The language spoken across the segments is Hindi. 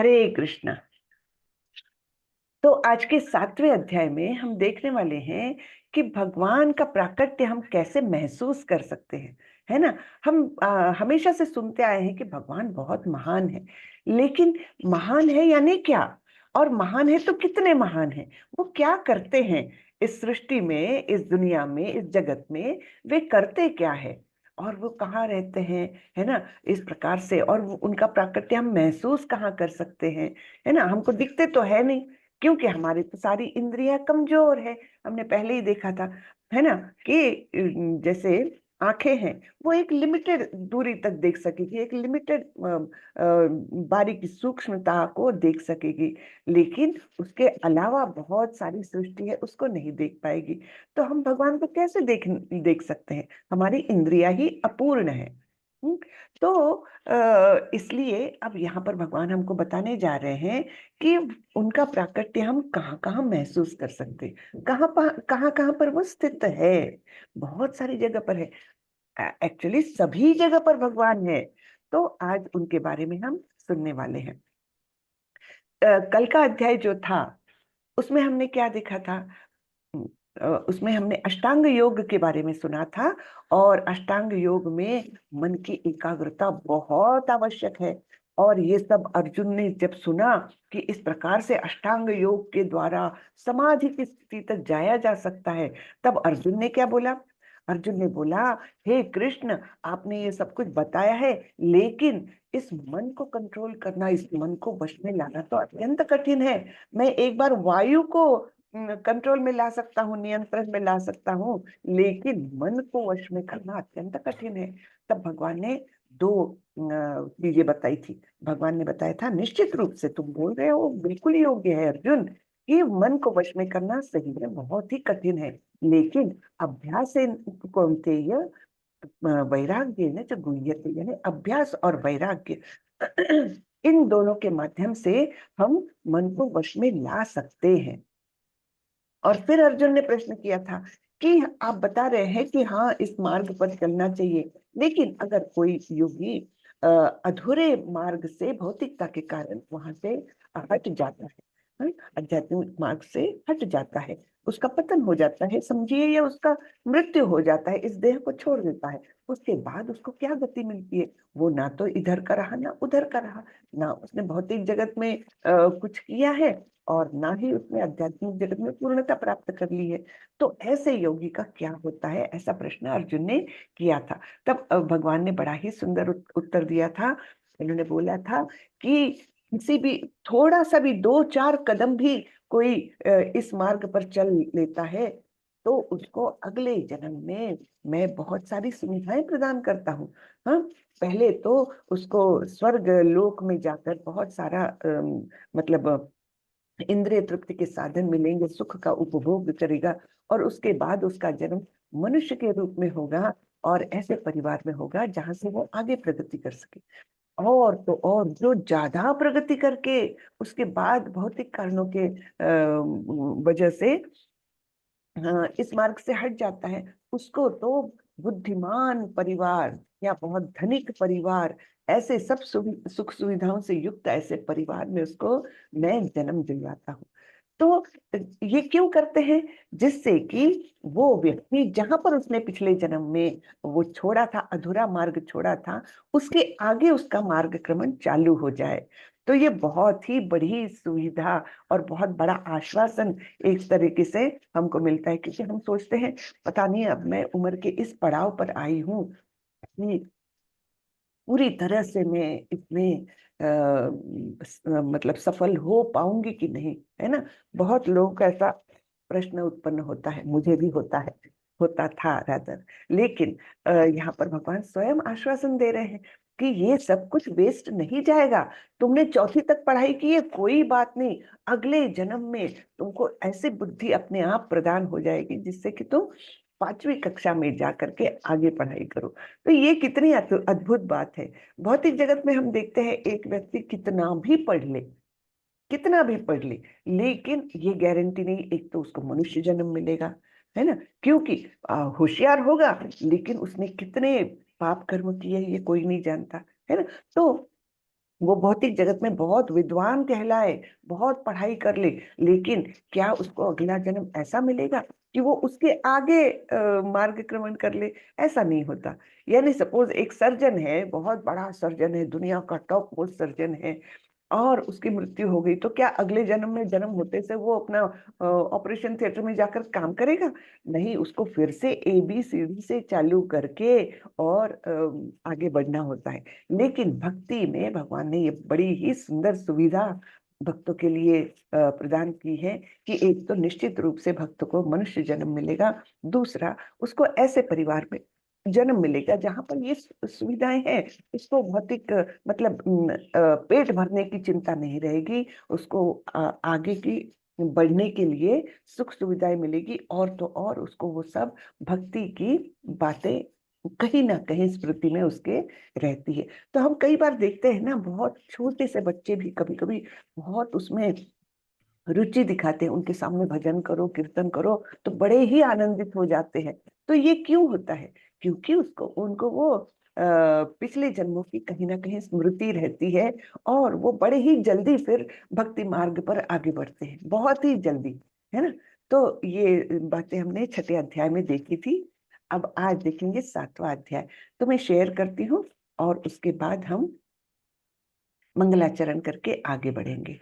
हरे कृष्णा। तो आज के 7वें अध्याय में हम देखने वाले हैं कि भगवान का प्राकट्य हम कैसे महसूस कर सकते हैं। है ना। हम हमेशा से सुनते आए हैं कि भगवान बहुत महान है, लेकिन महान है यानी क्या? और महान है तो कितने महान हैं? वो क्या करते हैं इस सृष्टि में, इस दुनिया में, इस जगत में? वे करते क्या है और वो कहाँ रहते हैं? है ना। इस प्रकार से, और उनका प्राकट्य हम महसूस कहाँ कर सकते हैं? है ना। हमको दिखते तो है नहीं, क्योंकि हमारी तो सारी इंद्रियां कमजोर है। हमने पहले ही देखा था, है ना, कि जैसे आंखें हैं, वो एक लिमिटेड दूरी तक देख सकेगी, एक लिमिटेड बारीकी सूक्ष्मता को देख सकेगी, लेकिन उसके अलावा बहुत सारी सृष्टि है उसको नहीं देख पाएगी। तो हम भगवान को कैसे देख सकते हैं? हमारी इंद्रियां ही अपूर्ण है। हम्म, तो इसलिए अब यहाँ पर भगवान हमको बताने जा रहे हैं कि उनका प्राकट्य हम कहाँ कहाँ महसूस कर सकते हैं, कहाँ कहाँ पर वो स्थित है। बहुत सारी जगह पर है, एक्चुअली सभी जगह पर भगवान है। तो आज उनके बारे में हम सुनने वाले हैं। कल का अध्याय जो था, उसमें हमने क्या देखा था? उसमें हमने अष्टांग योग के बारे में सुना था, और अष्टांग योग में मन की एकाग्रता बहुत आवश्यक है। और ये सब अर्जुन ने जब सुना कि इस प्रकार से अष्टांग योग के द्वारा समाधि की स्थिति तक जाया जा सकता है, तब अर्जुन ने क्या बोला? अर्जुन ने बोला, हे कृष्ण, आपने ये सब कुछ बताया है, लेकिन इस मन को कंट्रोल करना, इस मन को वश में लाना तो अत्यंत कठिन है। मैं एक बार वायु को कंट्रोल में ला सकता हूँ, नियंत्रण में ला सकता हूँ, लेकिन मन को वश में करना अत्यंत कठिन है। तब भगवान ने दो चीजें बताई थी। भगवान ने बताया था, निश्चित रूप से तुम बोल रहे हो बिल्कुल योग्य है अर्जुन, कि मन को वश में करना सही में बहुत ही कठिन है, लेकिन अभ्यास कौन्तेय वैराग्य ने जो गुह्यते, यानी अभ्यास और वैराग्य, इन दोनों के माध्यम से हम मन को वश में ला सकते हैं। और फिर अर्जुन ने प्रश्न किया था कि आप बता रहे हैं कि हाँ, इस मार्ग पर चलना चाहिए, लेकिन अगर कोई योगी अधूरे मार्ग से, भौतिकता के कारण वहां से हट जाता है, आध्यात्मिक मार्ग से हट जाता है, उसका पतन हो जाता है समझिए, या उसका मृत्यु हो जाता है, इस देह को छोड़ देता है, उसके बाद उसको क्या गति मिलती है? वो ना तो इधर का रहा ना उधर का रहा, ना उसने भौतिक जगत में कुछ किया है, और ना ही उसने आध्यात्मिक जगत में पूर्णता प्राप्त कर ली है। तो ऐसे योगी का क्या होता है? ऐसा प्रश्न अर्जुन ने किया था। तब भगवान ने बड़ा ही सुंदर उत्तर दिया था। इन्होंने बोला था कि किसी भी थोड़ा सा भी, 2-4 कदम भी कोई इस मार्ग पर चल लेता है, तो उसको अगले जन्म में मैं बहुत सारी सुविधाएं प्रदान करता हूँ। हाँ, पहले तो उसको स्वर्ग लोक में जाकर बहुत सारा मतलब इंद्रिय तृप्ति के साधन मिलेंगे, सुख का उपभोग करेगा, और उसके बाद उसका जन्म मनुष्य के रूप में होगा, और ऐसे परिवार में होगा जहां से वो आगे प्रगति कर सके। और तो और जो ज्यादा प्रगति करके उसके बाद भौतिक कारणों के वजह से इस मार्ग से हट जाता है, उसको तो बुद्धिमान परिवार या बहुत धनिक परिवार, ऐसे सब सुख सुविधाओं से युक्त ऐसे परिवार में उसको मैं जन्म दिलवाता हूँ। तो ये क्यों करते हैं? जिससे कि वो व्यक्ति जहां पर उसने पिछले जन्म में वो छोड़ा था, अधूरा मार्ग छोड़ा था, उसके आगे उसका मार्गक्रमण चालू हो जाए। तो ये बहुत ही बड़ी सुविधा और बहुत बड़ा आश्वासन एक तरीके से हमको मिलता है, क्योंकि हम सोचते हैं पता नहीं, अब मैं उम्र के इस पड़ाव पर आई हूँ, पूरी तरह से मैं इसमें मतलब सफल हो पाऊंगी कि नहीं, है ना। बहुत लोगों का ऐसा प्रश्न उत्पन्न होता है, मुझे भी होता है, होता था रादर। लेकिन यहाँ पर भगवान स्वयं आश्वासन दे रहे हैं कि ये सब कुछ वेस्ट नहीं जाएगा। तुमने चौथी तक पढ़ाई की है, कोई बात नहीं, अगले जन्म में तुमको ऐसी बुद्धि अपने आप प्रदान हो जाएगी जिससे कि तुम 5वीं कक्षा में जा करके आगे पढ़ाई करो। तो ये कितनी अद्भुत बात है। भौतिक जगत में हम देखते हैं एक व्यक्ति कितना भी पढ़ ले, कितना भी पढ़ ले, लेकिन ये गारंटी नहीं, एक तो उसको मनुष्य जन्म मिलेगा, है ना, क्योंकि होशियार होगा, लेकिन उसने कितने पाप कर्म किए ये कोई नहीं जानता, है ना। तो वो भौतिक जगत में बहुत विद्वान कहलाए, बहुत पढ़ाई कर ले, लेकिन क्या उसको अगला जन्म ऐसा मिलेगा कि वो उसके आगे मार्गक्रमण कर ले? ऐसा नहीं होता। यानी सपोज एक सर्जन है, बहुत बड़ा सर्जन है, दुनिया का टॉप मोस्ट सर्जन है, और उसकी मृत्यु हो गई, तो क्या अगले जन्म में जन्म होते से वो अपना ऑपरेशन थिएटर में जाकर काम करेगा? नहीं, उसको फिर से ABCD से चालू करके और आगे बढ़ना होता है। लेकिन भक्ति में भगवान ने ये बड़ी ही सुंदर सुविधा भक्तों के लिए प्रदान की है कि एक तो निश्चित रूप से भक्त को मनुष्य जन्म मिलेगा, दूसरा उसको ऐसे परिवार में जन्म मिलेगा जहां पर ये सुविधाएं हैं। उसको भौतिक मतलब पेट भरने की चिंता नहीं रहेगी, उसको आगे की बढ़ने के लिए सुख सुविधाएं मिलेगी, और तो और उसको वो सब भक्ति की बातें कहीं ना कहीं स्मृति में उसके रहती है। तो हम कई बार देखते हैं ना, बहुत छोटे से बच्चे भी कभी कभी बहुत उसमें रुचि दिखाते हैं, उनके सामने भजन करो, कीर्तन करो, तो बड़े ही आनंदित हो जाते हैं। तो ये क्यों होता है? क्योंकि उसको उनको वो पिछले जन्मों की कहीं ना कहीं स्मृति रहती है, और वो बड़े ही जल्दी फिर भक्ति मार्ग पर आगे बढ़ते हैं, बहुत ही जल्दी, है ना। तो ये बातें हमने छठे अध्याय में देखी थी। अब आज देखेंगे सातवां अध्याय। तो मैं शेयर करती हूँ, और उसके बाद हम मंगलाचरण करके आगे बढ़ेंगे।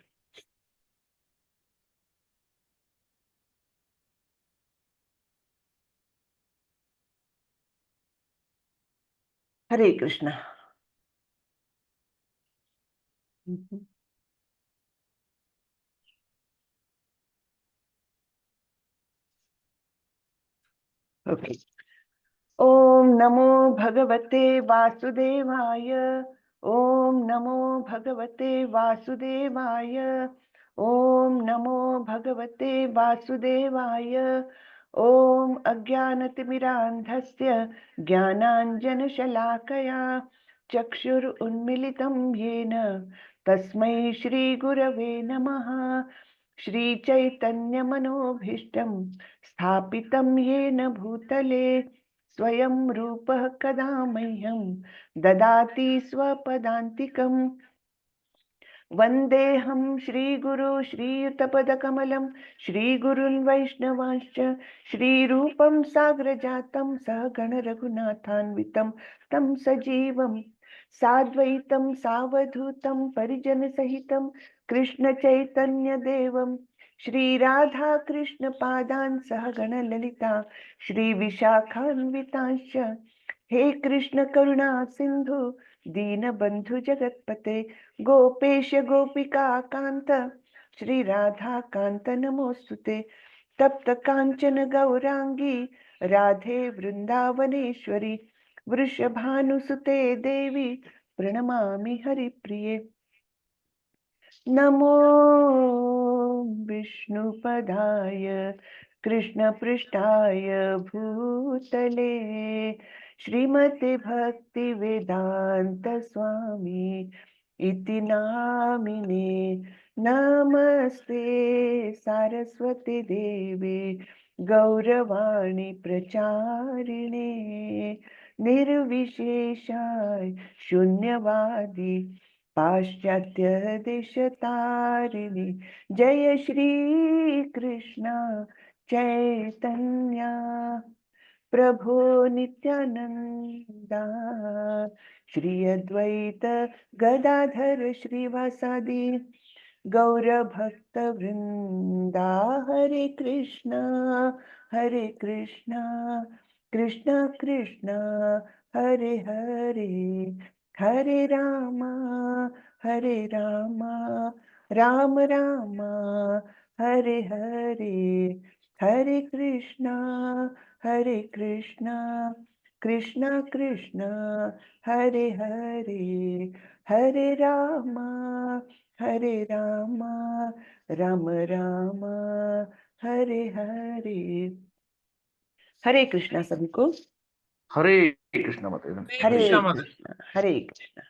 हरे कृष्णा। ओके। ओम नमो भगवते वासुदेवाय। ओम नमो भगवते वासुदेवाय। ओम नमो भगवते वासुदेवाय। ओम अज्ञानतिमिरान्धस्य ज्ञानाञ्जनशलाकया चक्षुरुन्मिलितं येन तस्मै श्रीगुरवे नमः। श्रीचैतन्यमनोभीष्टं स्थापितं येन भूतले स्वयं रूपः कदा मह्यं ददाति स्वपदान्तिकम्। वन्देऽहं श्रीगुरु श्रीयुतपदकमलं श्रीगुरुन् वैष्णवांश्च श्रीरूपं साग्रजातं सहगणरघुनाथान्वितं तं सजीवं साद्वैतं सावधूतं परिजनसहितं कृष्णचैतन्यदेवं श्रीराधा कृष्णपादान् सहगणललिता श्रीविशाखान्वितांश्च। हे कृष्ण करुणा सिन्धु दीनबन्धु जगत्पते गोपेश गोपिका कांत श्री राधा कांत नमोस्तुते। तप्त कांचन गौरांगी राधे वृंदावनेश्वरी वृषभानुसुते देवी प्रणमामि हरिप्रिये। नमो विष्णुपदाय कृष्णपृष्ठाय भूतले श्रीमते भक्ति वेदांत स्वामी इति नामिने। नमस्ते सारस्वती देवी गौरवाणी प्रचारिणे निर्विशेषाय शून्यवादी पाश्चात्य देशतारिणी। जय श्री कृष्ण चैतन्य प्रभो नित्यानंदा श्री अद्वैत गदाधर श्रीवासादि गौर भक्त वृंदा। हरे कृष्णा कृष्णा कृष्णा हरे हरे, हरे रामा राम रामा हरे हरे, हरे कृष्णा कृष्णा कृष्णा हरे हरे, हरे रामा राम रामा हरे हरे। हरे कृष्णा सभी को। हरे कृष्णा माता। हरे कृष्णा हरे कृष्णा।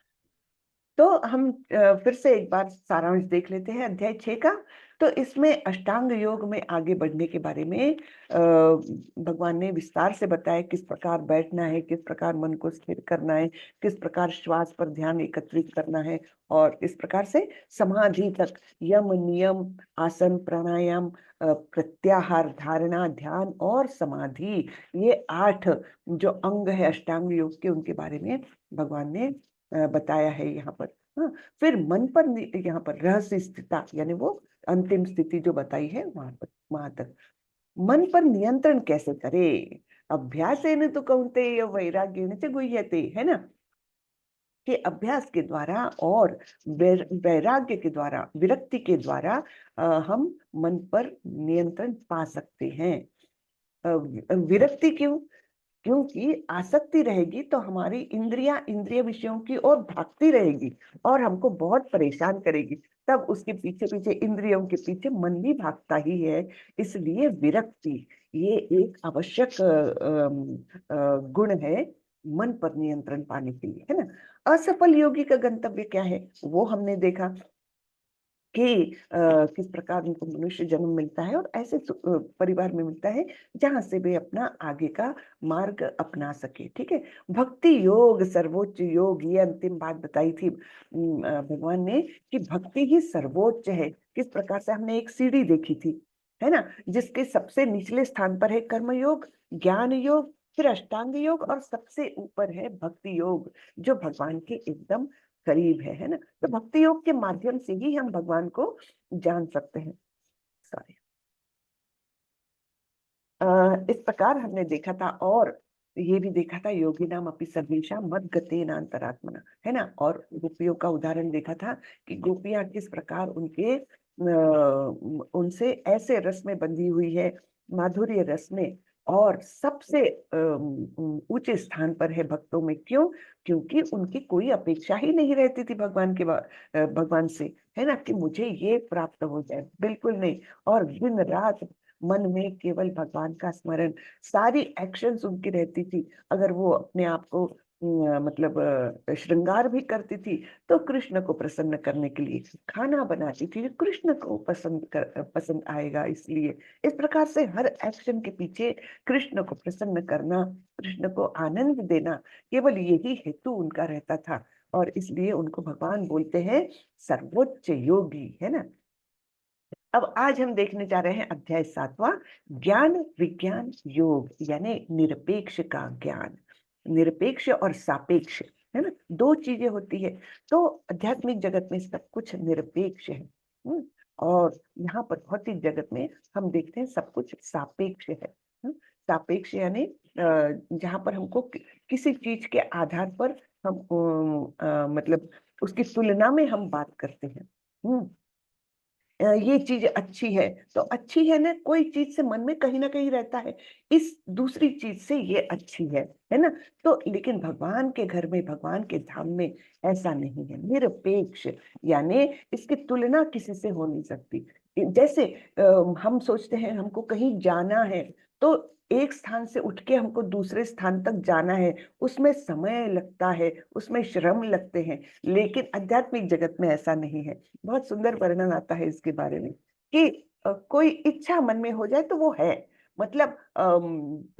तो हम फिर से एक बार सारांश देख लेते हैं अध्याय 6 का। तो इसमें अष्टांग योग में आगे बढ़ने के बारे में भगवान ने विस्तार से बताया किस प्रकार बैठना है, किस प्रकार मन को स्थिर करना है, किस प्रकार श्वास पर ध्यान एकत्रित करना है, और इस प्रकार से समाधि तक यम नियम आसन प्राणायाम प्रत्याहार धारणा ध्यान और समाधि, ये 8 जो अंग है अष्टांग योग के, उनके बारे में भगवान ने बताया है यहाँ पर। हाँ, फिर मन पर यहाँ पर रहस्य स्थिता, यानी वो अंतिम स्थिति जो बताई है वहां पर, वहां तक मन पर नियंत्रण कैसे करे। अभ्यास तो कौन्तेय वैराग्येन च गुह्यते, है ना, कि अभ्यास के द्वारा और वैराग्य के द्वारा, विरक्ति के द्वारा हम मन पर नियंत्रण पा सकते हैं। विरक्ति क्यों? क्योंकि आसक्ति रहेगी तो हमारी इंद्रिय विषयों की ओर भागती रहेगी और हमको बहुत परेशान करेगी। तब उसके पीछे पीछे, इंद्रियों के पीछे मन भी भागता ही है। इसलिए विरक्ति ये एक आवश्यक गुण है मन पर नियंत्रण पाने के लिए, है ना। असफल योगी का गंतव्य क्या है वो हमने देखा कि किस प्रकार उनको मनुष्य जन्म मिलता है और ऐसे परिवार में मिलता है जहां से वे अपना आगे का मार्ग अपना सके। ठीक है, भक्ति योग सर्वोच्च योग, ये अंतिम बात बताई थी भगवान ने कि भक्ति ही सर्वोच्च है। किस प्रकार से हमने एक सीढ़ी देखी थी, है ना, जिसके सबसे निचले स्थान पर है कर्म योग, ज्ञान योग, फिर अष्टांग योग और सबसे ऊपर है भक्ति योग, जो भगवान के एकदम करीब है ना। तो भक्ति योग के माध्यम से ही हम भगवान को जान सकते हैं। सॉरी, इस प्रकार हमने देखा था, और ये भी देखा था योगी नाम अपनी सर्वेशा मद गतेन अंतरात्मना, है ना। और गोपियों का उदाहरण देखा था कि गोपियां किस प्रकार उनसे ऐसे रस में बंधी हुई है, माधुर्य रस में, और सबसे ऊंचे स्थान पर है भक्तों में। क्यों? क्योंकि उनकी कोई अपेक्षा ही नहीं रहती थी भगवान से, है ना, कि मुझे ये प्राप्त हो जाए, बिल्कुल नहीं। और दिन रात मन में केवल भगवान का स्मरण, सारी एक्शंस उनकी रहती थी। अगर वो अपने आप को मतलब श्रृंगार भी करती थी तो कृष्ण को प्रसन्न करने के लिए, खाना बनाती थी कृष्ण को पसंद आएगा इसलिए। इस प्रकार से हर एक्शन के पीछे कृष्ण को प्रसन्न करना, कृष्ण को आनंद देना, केवल यही हेतु उनका रहता था। और इसलिए उनको भगवान बोलते हैं सर्वोच्च योगी, है ना। अब आज हम देखने जा रहे हैं अध्याय 7वां, ज्ञान विज्ञान योग, यानी निरपेक्ष का ज्ञान। निरपेक्ष और सापेक्ष, है ना, दो चीजें होती है। तो आध्यात्मिक जगत में सब कुछ निरपेक्ष है, और यहाँ पर भौतिक जगत में हम देखते हैं सब कुछ सापेक्ष है। सापेक्ष यानी जहाँ पर हमको किसी चीज के आधार पर हम मतलब उसकी तुलना में हम बात करते हैं। ये चीज अच्छी है तो अच्छी है ना, कोई चीज से मन में कहीं ना कहीं रहता है इस दूसरी चीज से ये अच्छी है ना। तो लेकिन भगवान के घर में, भगवान के धाम में ऐसा नहीं है, निरपेक्ष, यानी इसकी तुलना किसी से हो नहीं सकती। जैसे हम सोचते हैं हमको कहीं जाना है, तो एक स्थान से उठ के हमको दूसरे स्थान तक जाना है, उसमें समय लगता है, उसमें श्रम लगते हैं। लेकिन आध्यात्मिक जगत में ऐसा नहीं है। बहुत सुंदर वर्णन आता है इसके बारे में कि कोई इच्छा मन में हो जाए तो वो है। मतलब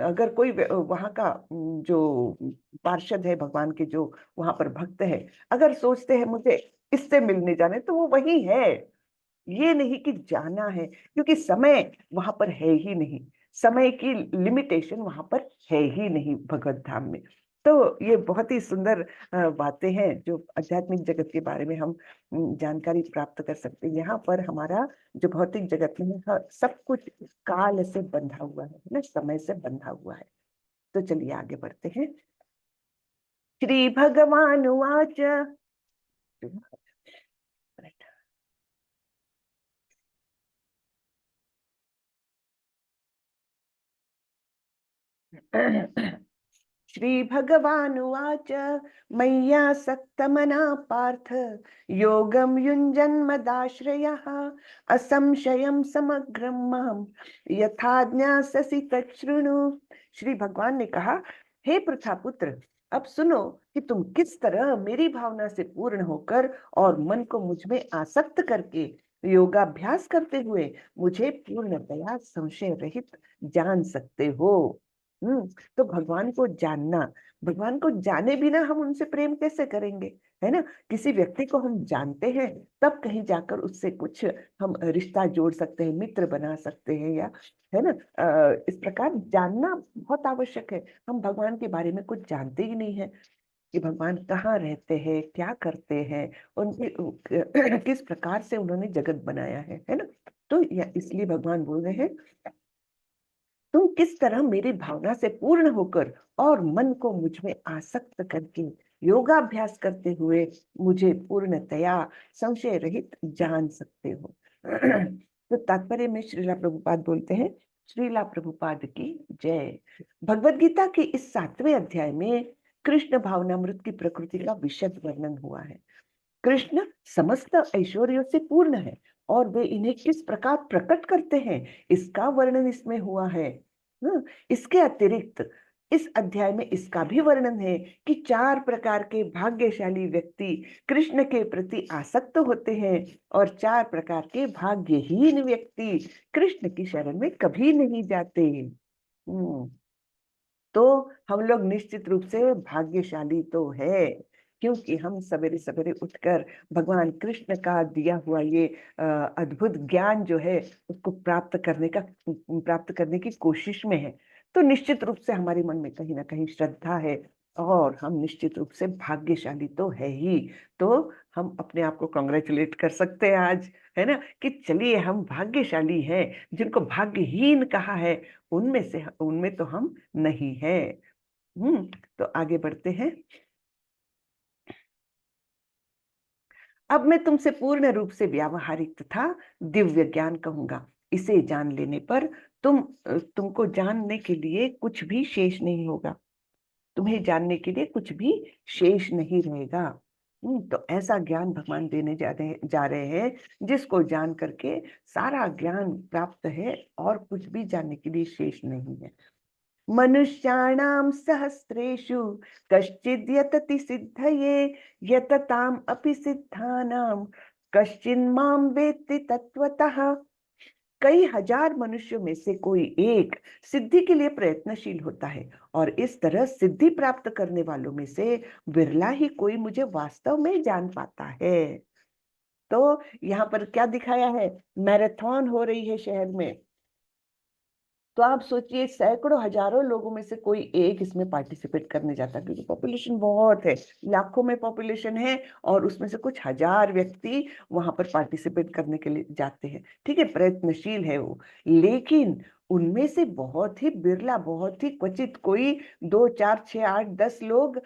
अगर कोई वहां का जो पार्षद है भगवान के, जो वहां पर भक्त है, अगर सोचते हैं मुझे इससे मिलने जाने, तो वो वही है। ये नहीं कि जाना है, क्योंकि समय वहां पर है ही नहीं, समय की लिमिटेशन वहां पर है ही नहीं भगवत धाम में। तो ये बहुत ही सुंदर बातें हैं जो आध्यात्मिक जगत के बारे में हम जानकारी प्राप्त कर सकते हैं। यहाँ पर हमारा जो भौतिक जगत में है, सब कुछ काल से बंधा हुआ है ना, समय से बंधा हुआ है। तो चलिए आगे बढ़ते हैं। श्री भगवान वाच। श्रीभगवानुवाच मय्यासक्तमनः पार्थ योगं युञ्जन्मदाश्रयः असंशयं समग्रं मां यथा ज्ञास्यसि तच्छृणु। श्री भगवान ने कहा, हे पृथापुत्र, अब सुनो कि तुम किस तरह मेरी भावना से पूर्ण होकर और मन को मुझ में आसक्त करके योगाभ्यास करते हुए मुझे पूर्णतया संशय रहित जान सकते हो। तो भगवान को जानना, भगवान को जाने बिना हम उनसे प्रेम कैसे करेंगे, है ना? किसी व्यक्ति को हम जानते हैं तब कहीं जाकर उससे कुछ हम रिश्ता जोड़ सकते हैं, मित्र बना सकते हैं, या है ना? इस प्रकार जानना बहुत आवश्यक है। हम भगवान के बारे में कुछ जानते ही नहीं है कि भगवान कहाँ रहते हैं, क्या करते हैं, उनकी किस प्रकार से उन्होंने जगत बनाया है ना? तो इसलिए भगवान बोल रहे हैं, तुम किस तरह मेरी भावना से पूर्ण होकर और मन को मुझ में आसक्त करके योगाभ्यास करते हुए मुझे पूर्णतया संशय रहित जान सकते हो। तो तात्पर्य में श्रीला प्रभुपाद बोलते हैं, श्रीला प्रभुपाद की जय। भगवद गीता के इस 7वें अध्याय में कृष्ण भावनामृत की प्रकृति का विशद वर्णन हुआ है। कृष्ण समस्त ऐश्वर्यों से पूर्ण है और वे इन्हें किस प्रकार प्रकट करते हैं इसका वर्णन इसमें हुआ है। इसके अतिरिक्त इस अध्याय में इसका भी वर्णन है कि 4 प्रकार के भाग्यशाली व्यक्ति कृष्ण के प्रति आसक्त होते हैं और 4 प्रकार के भाग्यहीन व्यक्ति कृष्ण की शरण में कभी नहीं जाते। हम्म तो हम लोग निश्चित रूप से भाग्यशाली तो है, क्योंकि हम सवेरे सवेरे उठकर भगवान कृष्ण का दिया हुआ ये अद्भुत ज्ञान जो है उसको प्राप्त करने की कोशिश में है। तो निश्चित रूप से हमारे मन में कहीं ना कहीं श्रद्धा है और हम निश्चित रूप से भाग्यशाली तो है ही। तो हम अपने आप को कॉन्ग्रेचुलेट कर सकते हैं आज, है ना, कि चलिए हम भाग्यशाली हैं। जिनको भाग्यहीन कहा है उनमें तो हम नहीं है। तो आगे बढ़ते हैं। अब मैं तुमसे पूर्ण रूप से व्यावहारिक तथा दिव्य ज्ञान कहूंगा। इसे जान लेने पर तुमको जानने के लिए कुछ भी शेष नहीं होगा। तुम्हें जानने के लिए कुछ भी शेष नहीं रहेगा। तो ऐसा ज्ञान भगवान देने जा रहे हैं जिसको जान करके सारा ज्ञान प्राप्त है और कुछ भी जानने के लिए शेष नहीं है। मनुष्याणां सहस्रेषु कश्चिद् यतति सिद्धये यतताम् अपि सिद्धानां कश्चिन्मां वेत्ति तत्वतः। कई हजार मनुष्यों में से कोई एक सिद्धि के लिए प्रयत्नशील होता है और इस तरह सिद्धि प्राप्त करने वालों में से विरला ही कोई मुझे वास्तव में जान पाता है। तो यहाँ पर क्या दिखाया है, मैराथन हो रही है शहर में। तो आप सोचिए सैकड़ों हजारों लोगों में से कोई एक इसमें पार्टिसिपेट करने जाता है, क्योंकि पॉपुलेशन बहुत है, लाखों में पॉपुलेशन है और उसमें से कुछ हजार व्यक्ति वहां पर पार्टिसिपेट करने के लिए जाते हैं। ठीक है, प्रयत्नशील है वो, लेकिन उनमें से बहुत ही बिरला, बहुत ही क्वचित कोई 2 4 6 8 10 लोग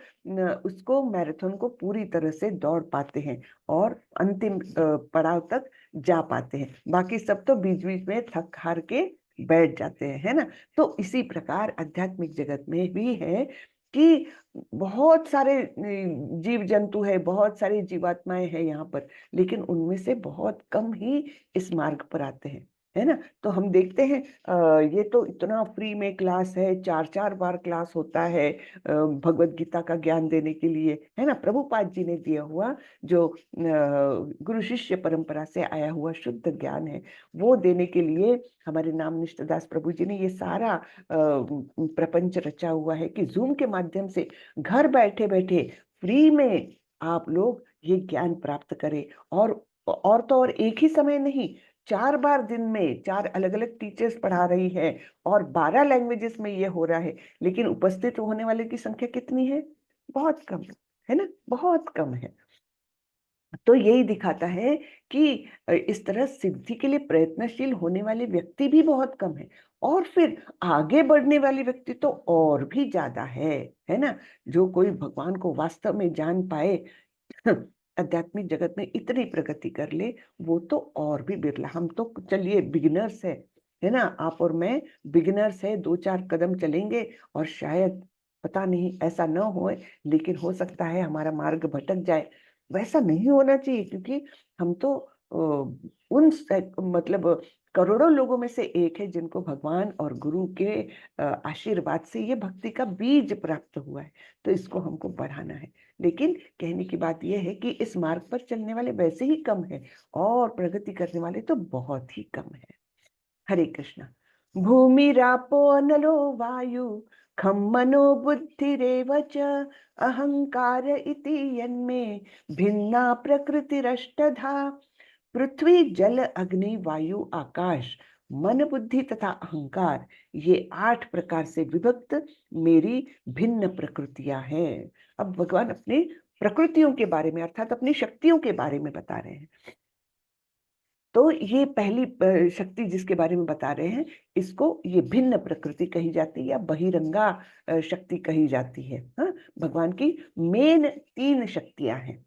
उसको मैराथन को पूरी तरह से दौड़ पाते हैं और अंतिम पड़ाव तक जा पाते हैं। बाकी सब तो बीच बीच में थक हार के बैठ जाते हैं, है ना। तो इसी प्रकार आध्यात्मिक जगत में भी है कि बहुत सारे जीव जंतु है, बहुत सारी जीवात्माएं हैं यहाँ पर, लेकिन उनमें से बहुत कम ही इस मार्ग पर आते हैं, है ना। तो हम देखते हैं ये तो इतना फ्री में क्लास है, 4 4 बार क्लास होता है भगवत गीता का ज्ञान देने के लिए, है ना। प्रभुपाद जी ने दिया हुआ जो गुरु शिष्य परंपरा से आया हुआ शुद्ध ज्ञान है वो देने के लिए हमारे नाम निष्ठदास प्रभु जी ने ये सारा प्रपंच रचा हुआ है कि जूम के माध्यम से घर बैठे बैठे फ्री में आप लोग ये ज्ञान प्राप्त करें। और तो और एक ही समय नहीं, 4 बार दिन में 4 अलग अलग टीचर्स पढ़ा रही है और 12 लैंग्वेजेस में ये हो रहा है, लेकिन उपस्थित होने वाले की संख्या कितनी है, बहुत कम है ना, बहुत कम है। तो यही दिखाता है कि इस तरह सिद्धि के लिए प्रयत्नशील होने वाले व्यक्ति भी बहुत कम है और फिर आगे बढ़ने वाले व्यक्ति तो और भी ज्यादा है ना। जो कोई भगवान को वास्तव में जान पाए आध्यात्मिक जगत में इतनी प्रगति कर ले, वो तो और भी बिरला। हम तो चलिए बिगिनर्स है ना, आप और मैं बिगिनर्स है, 2 4 कदम चलेंगे और शायद पता नहीं ऐसा न हो, लेकिन हो सकता है हमारा मार्ग भटक जाए। वैसा नहीं होना चाहिए, क्योंकि हम तो मतलब करोड़ों लोगों में से एक है जिनको भगवान और गुरु के आशीर्वाद से ये भक्ति का बीज प्राप्त हुआ है। तो इसको हमको बढ़ाना है। लेकिन कहने की बात यह है कि इस मार्ग पर चलने वाले वैसे ही कम है और प्रगति करने वाले तो बहुत ही कम है। हरे कृष्णा। भूमिरापो अनलो वायु खम मनो बुद्धिरेव च अहंकार इति यन्मे भिन्ना प्रकृतिरष्टधा। पृथ्वी जल अग्नि वायु आकाश मन बुद्धि तथा अहंकार, ये 8 प्रकार से विभक्त मेरी भिन्न प्रकृतियां हैं। अब भगवान अपने प्रकृतियों के बारे में अर्थात अपनी शक्तियों के बारे में बता रहे हैं। तो ये पहली शक्ति जिसके बारे में बता रहे हैं, इसको ये भिन्न प्रकृति कही जाती है या बहिरंगा शक्ति कही जाती है। हाँ, भगवान की मेन 3 शक्तियां हैं,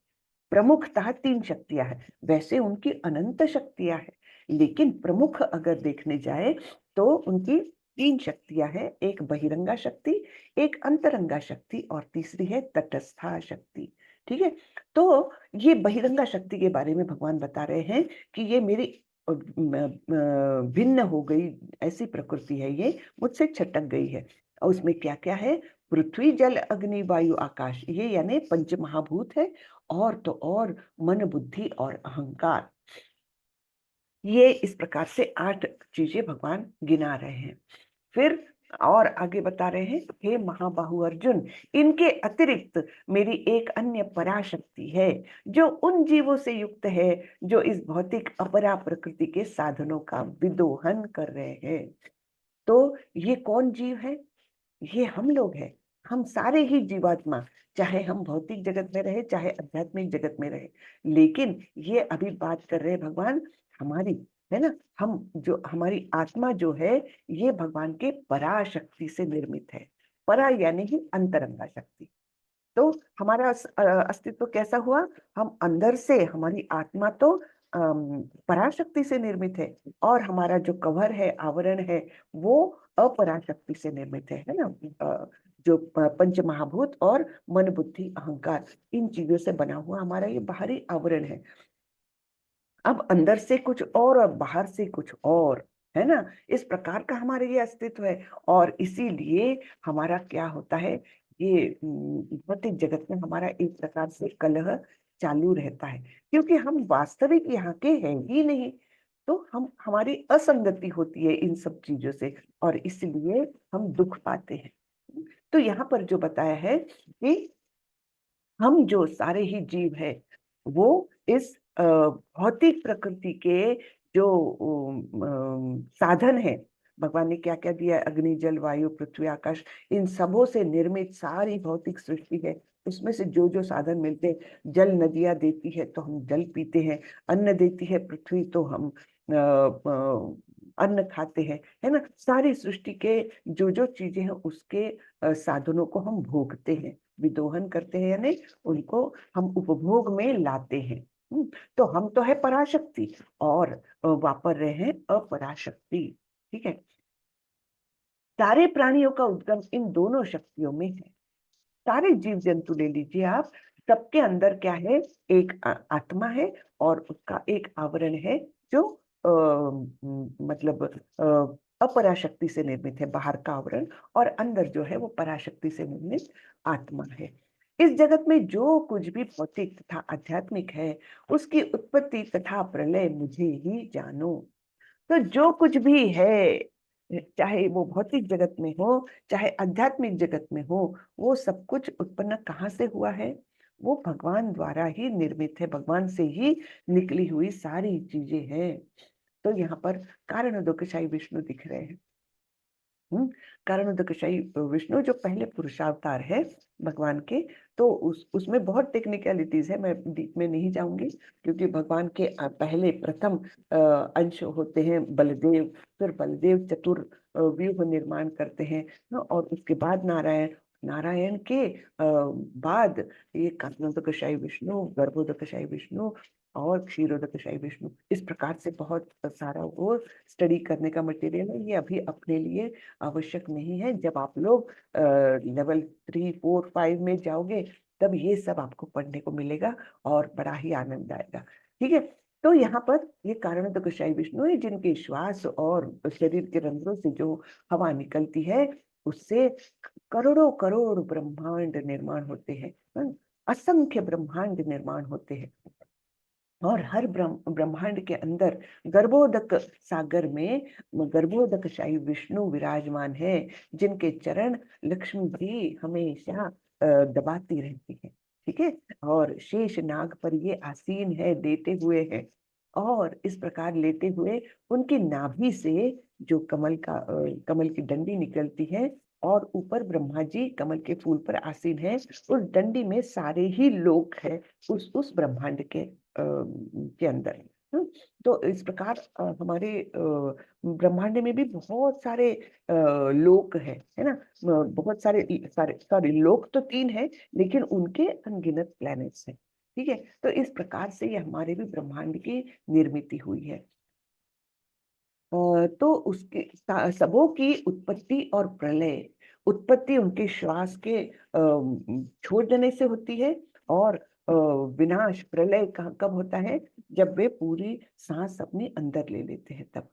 प्रमुखतः 3 शक्तियां हैं। वैसे उनकी अनंत शक्तियां हैं, लेकिन प्रमुख अगर देखने जाए तो उनकी 3 शक्तियां हैं। एक बहिरंगा शक्ति, एक अंतरंगा शक्ति और तीसरी है तटस्था शक्ति। ठीक है। तो ये बहिरंगा शक्ति के बारे में भगवान बता रहे हैं कि ये मेरी भिन्न हो गई ऐसी प्रकृति है, ये मुझसे छटक गई है। और उसमें क्या क्या है? पृथ्वी जल अग्नि वायु आकाश, ये यानी पंच महाभूत है। और तो और मन बुद्धि और अहंकार, ये इस प्रकार से 8 चीजें भगवान गिना रहे हैं। फिर और आगे बता रहे हैं, हे महाबाहु अर्जुन, इनके अतिरिक्त मेरी एक अन्य पराशक्ति है जो उन जीवों से युक्त है जो इस भौतिक अपरा प्रकृति के साधनों का विदोहन कर रहे हैं। तो ये कौन जीव है? ये हम लोग हैं। हम सारे ही जीवात्मा, चाहे हम भौतिक जगत में रहे चाहे आध्यात्मिक जगत में रहे। लेकिन ये अभी बात कर रहे हैं भगवान हमारी, है ना। हम जो हमारी आत्मा जो है, ये भगवान के पराशक्ति से निर्मित है। परा यानी ही अंतरंगा शक्ति। तो हमारा अस्तित्व कैसा हुआ? हम अंदर से, हमारी आत्मा तो पराशक्ति से निर्मित है और हमारा जो कवर है, आवरण है, वो अपराशक्ति से निर्मित है ना। जो पंच महाभूत और मन बुद्धि अहंकार, इन चीजों से बना हुआ हमारा ये बाहरी आवरण है। अब अंदर से कुछ और बाहर से कुछ और, है ना। इस प्रकार का हमारा ये अस्तित्व है। और इसीलिए हमारा क्या होता है, ये भौतिक जगत में हमारा एक प्रकार से कलह चालू रहता है, क्योंकि हम वास्तविक यहाँ के हैं ही नहीं। तो हमारी असंगति होती है इन सब चीजों से, और इसलिए हम दुख पाते हैं। तो यहाँ पर जो बताया है कि हम जो सारे ही जीव है, वो इस भौतिक प्रकृति के जो साधन है, भगवान ने क्या क्या दिया, अग्नि जल वायु पृथ्वी आकाश, इन सबों से निर्मित सारी भौतिक सृष्टि है। उसमें से जो जो साधन मिलते हैं, जल नदियां देती है तो हम जल पीते हैं, अन्न देती है पृथ्वी तो हम अन्न खाते हैं, है ना। सारी सृष्टि के जो जो चीजें हैं, उसके साधनों को हम भोगते हैं, विदोहन करते हैं, यानी उनको हम उपभोग में लाते हैं। तो हम तो है पराशक्ति और वापर रहे हैं अपराशक्ति। ठीक है। सारे प्राणियों का उद्गम इन दोनों शक्तियों में है। सारे जीव जंतु ले लीजिए आप, सबके अंदर क्या है, एक आत्मा है और उसका एक आवरण है जो मतलब अपराशक्ति से निर्मित है, बाहर का आवरण, और अंदर जो है वो पराशक्ति से निर्मित आत्मा है। इस जगत में जो कुछ भी भौतिक तथा आध्यात्मिक है, उसकी उत्पत्ति तथा प्रलय मुझे ही जानो। तो जो कुछ भी है, चाहे वो भौतिक जगत में हो चाहे आध्यात्मिक जगत में हो, वो सब कुछ उत्पन्न कहाँ से हुआ है? वो भगवान द्वारा ही निर्मित है, भगवान से ही निकली हुई सारी चीजें हैं। तो यहाँ पर कारण उदकशाही विष्णु दिख रहे हैं। कारण उदकशाही विष्णु जो पहले पुरुषावतार है भगवान के, तो उसमें बहुत टेक्निकलिटीज है, मैं डीप में नहीं जाऊंगी, क्योंकि भगवान के पहले प्रथम अंश होते हैं बलदेव। फिर बलदेव चतुर्व्यूह निर्माण करते हैं, और उसके बाद नारायण, नारायण के बाद ये कारणोदकशाही विष्णु, गर्भोदकशाही विष्णु और क्षीरोदकशाही विष्णु। इस प्रकार से बहुत सारा वो स्टडी करने का मटेरियल है। ये अभी अपने लिए आवश्यक नहीं है। जब आप लोग लेवल 3 4 5 में जाओगे, तब ये सब आपको पढ़ने को मिलेगा और बड़ा ही आनंद आएगा। ठीक है। तो यहाँ पर ये कारणोदकशायी विष्णु है, जिनके श्वास और शरीर के रंध्रों से जो हवा निकलती है, उससे करोड़ों करोड़ ब्रह्मांड निर्माण होते हैं, असंख्य ब्रह्मांड निर्माण होते हैं। और हर ब्रह्मांड के अंदर गर्भोदक सागर में गर्भोदकशाही विष्णु विराजमान है, जिनके चरण लक्ष्मी जी हमेशा दबाती रहती है। ठीक है, और शेष नाग पर ये आसीन है, लेटे हुए है, और इस प्रकार लेटे हुए उनकी नाभि से जो कमल की डंडी निकलती है, और ऊपर ब्रह्मा जी कमल के फूल पर आसीन है। उस डंडी में सारे ही लोक है, उस ब्रह्मांड के अंदर। तो इस प्रकार हमारे ब्रह्मांड में भी बहुत सारे लोक है ना। बहुत सारे सारे सॉरी, लोक तो 3 है, लेकिन उनके अनगिनत प्लैनेट्स हैं। ठीक है, तो इस प्रकार से ये हमारे भी ब्रह्मांड की निर्मिति हुई है। तो उसके सबों की उत्पत्ति और प्रलय, उत्पत्ति उनके श्वास के छोड़ देने से होती है, और विनाश प्रलय कब होता है, जब वे पूरी सांस अपने अंदर ले लेते हैं तब।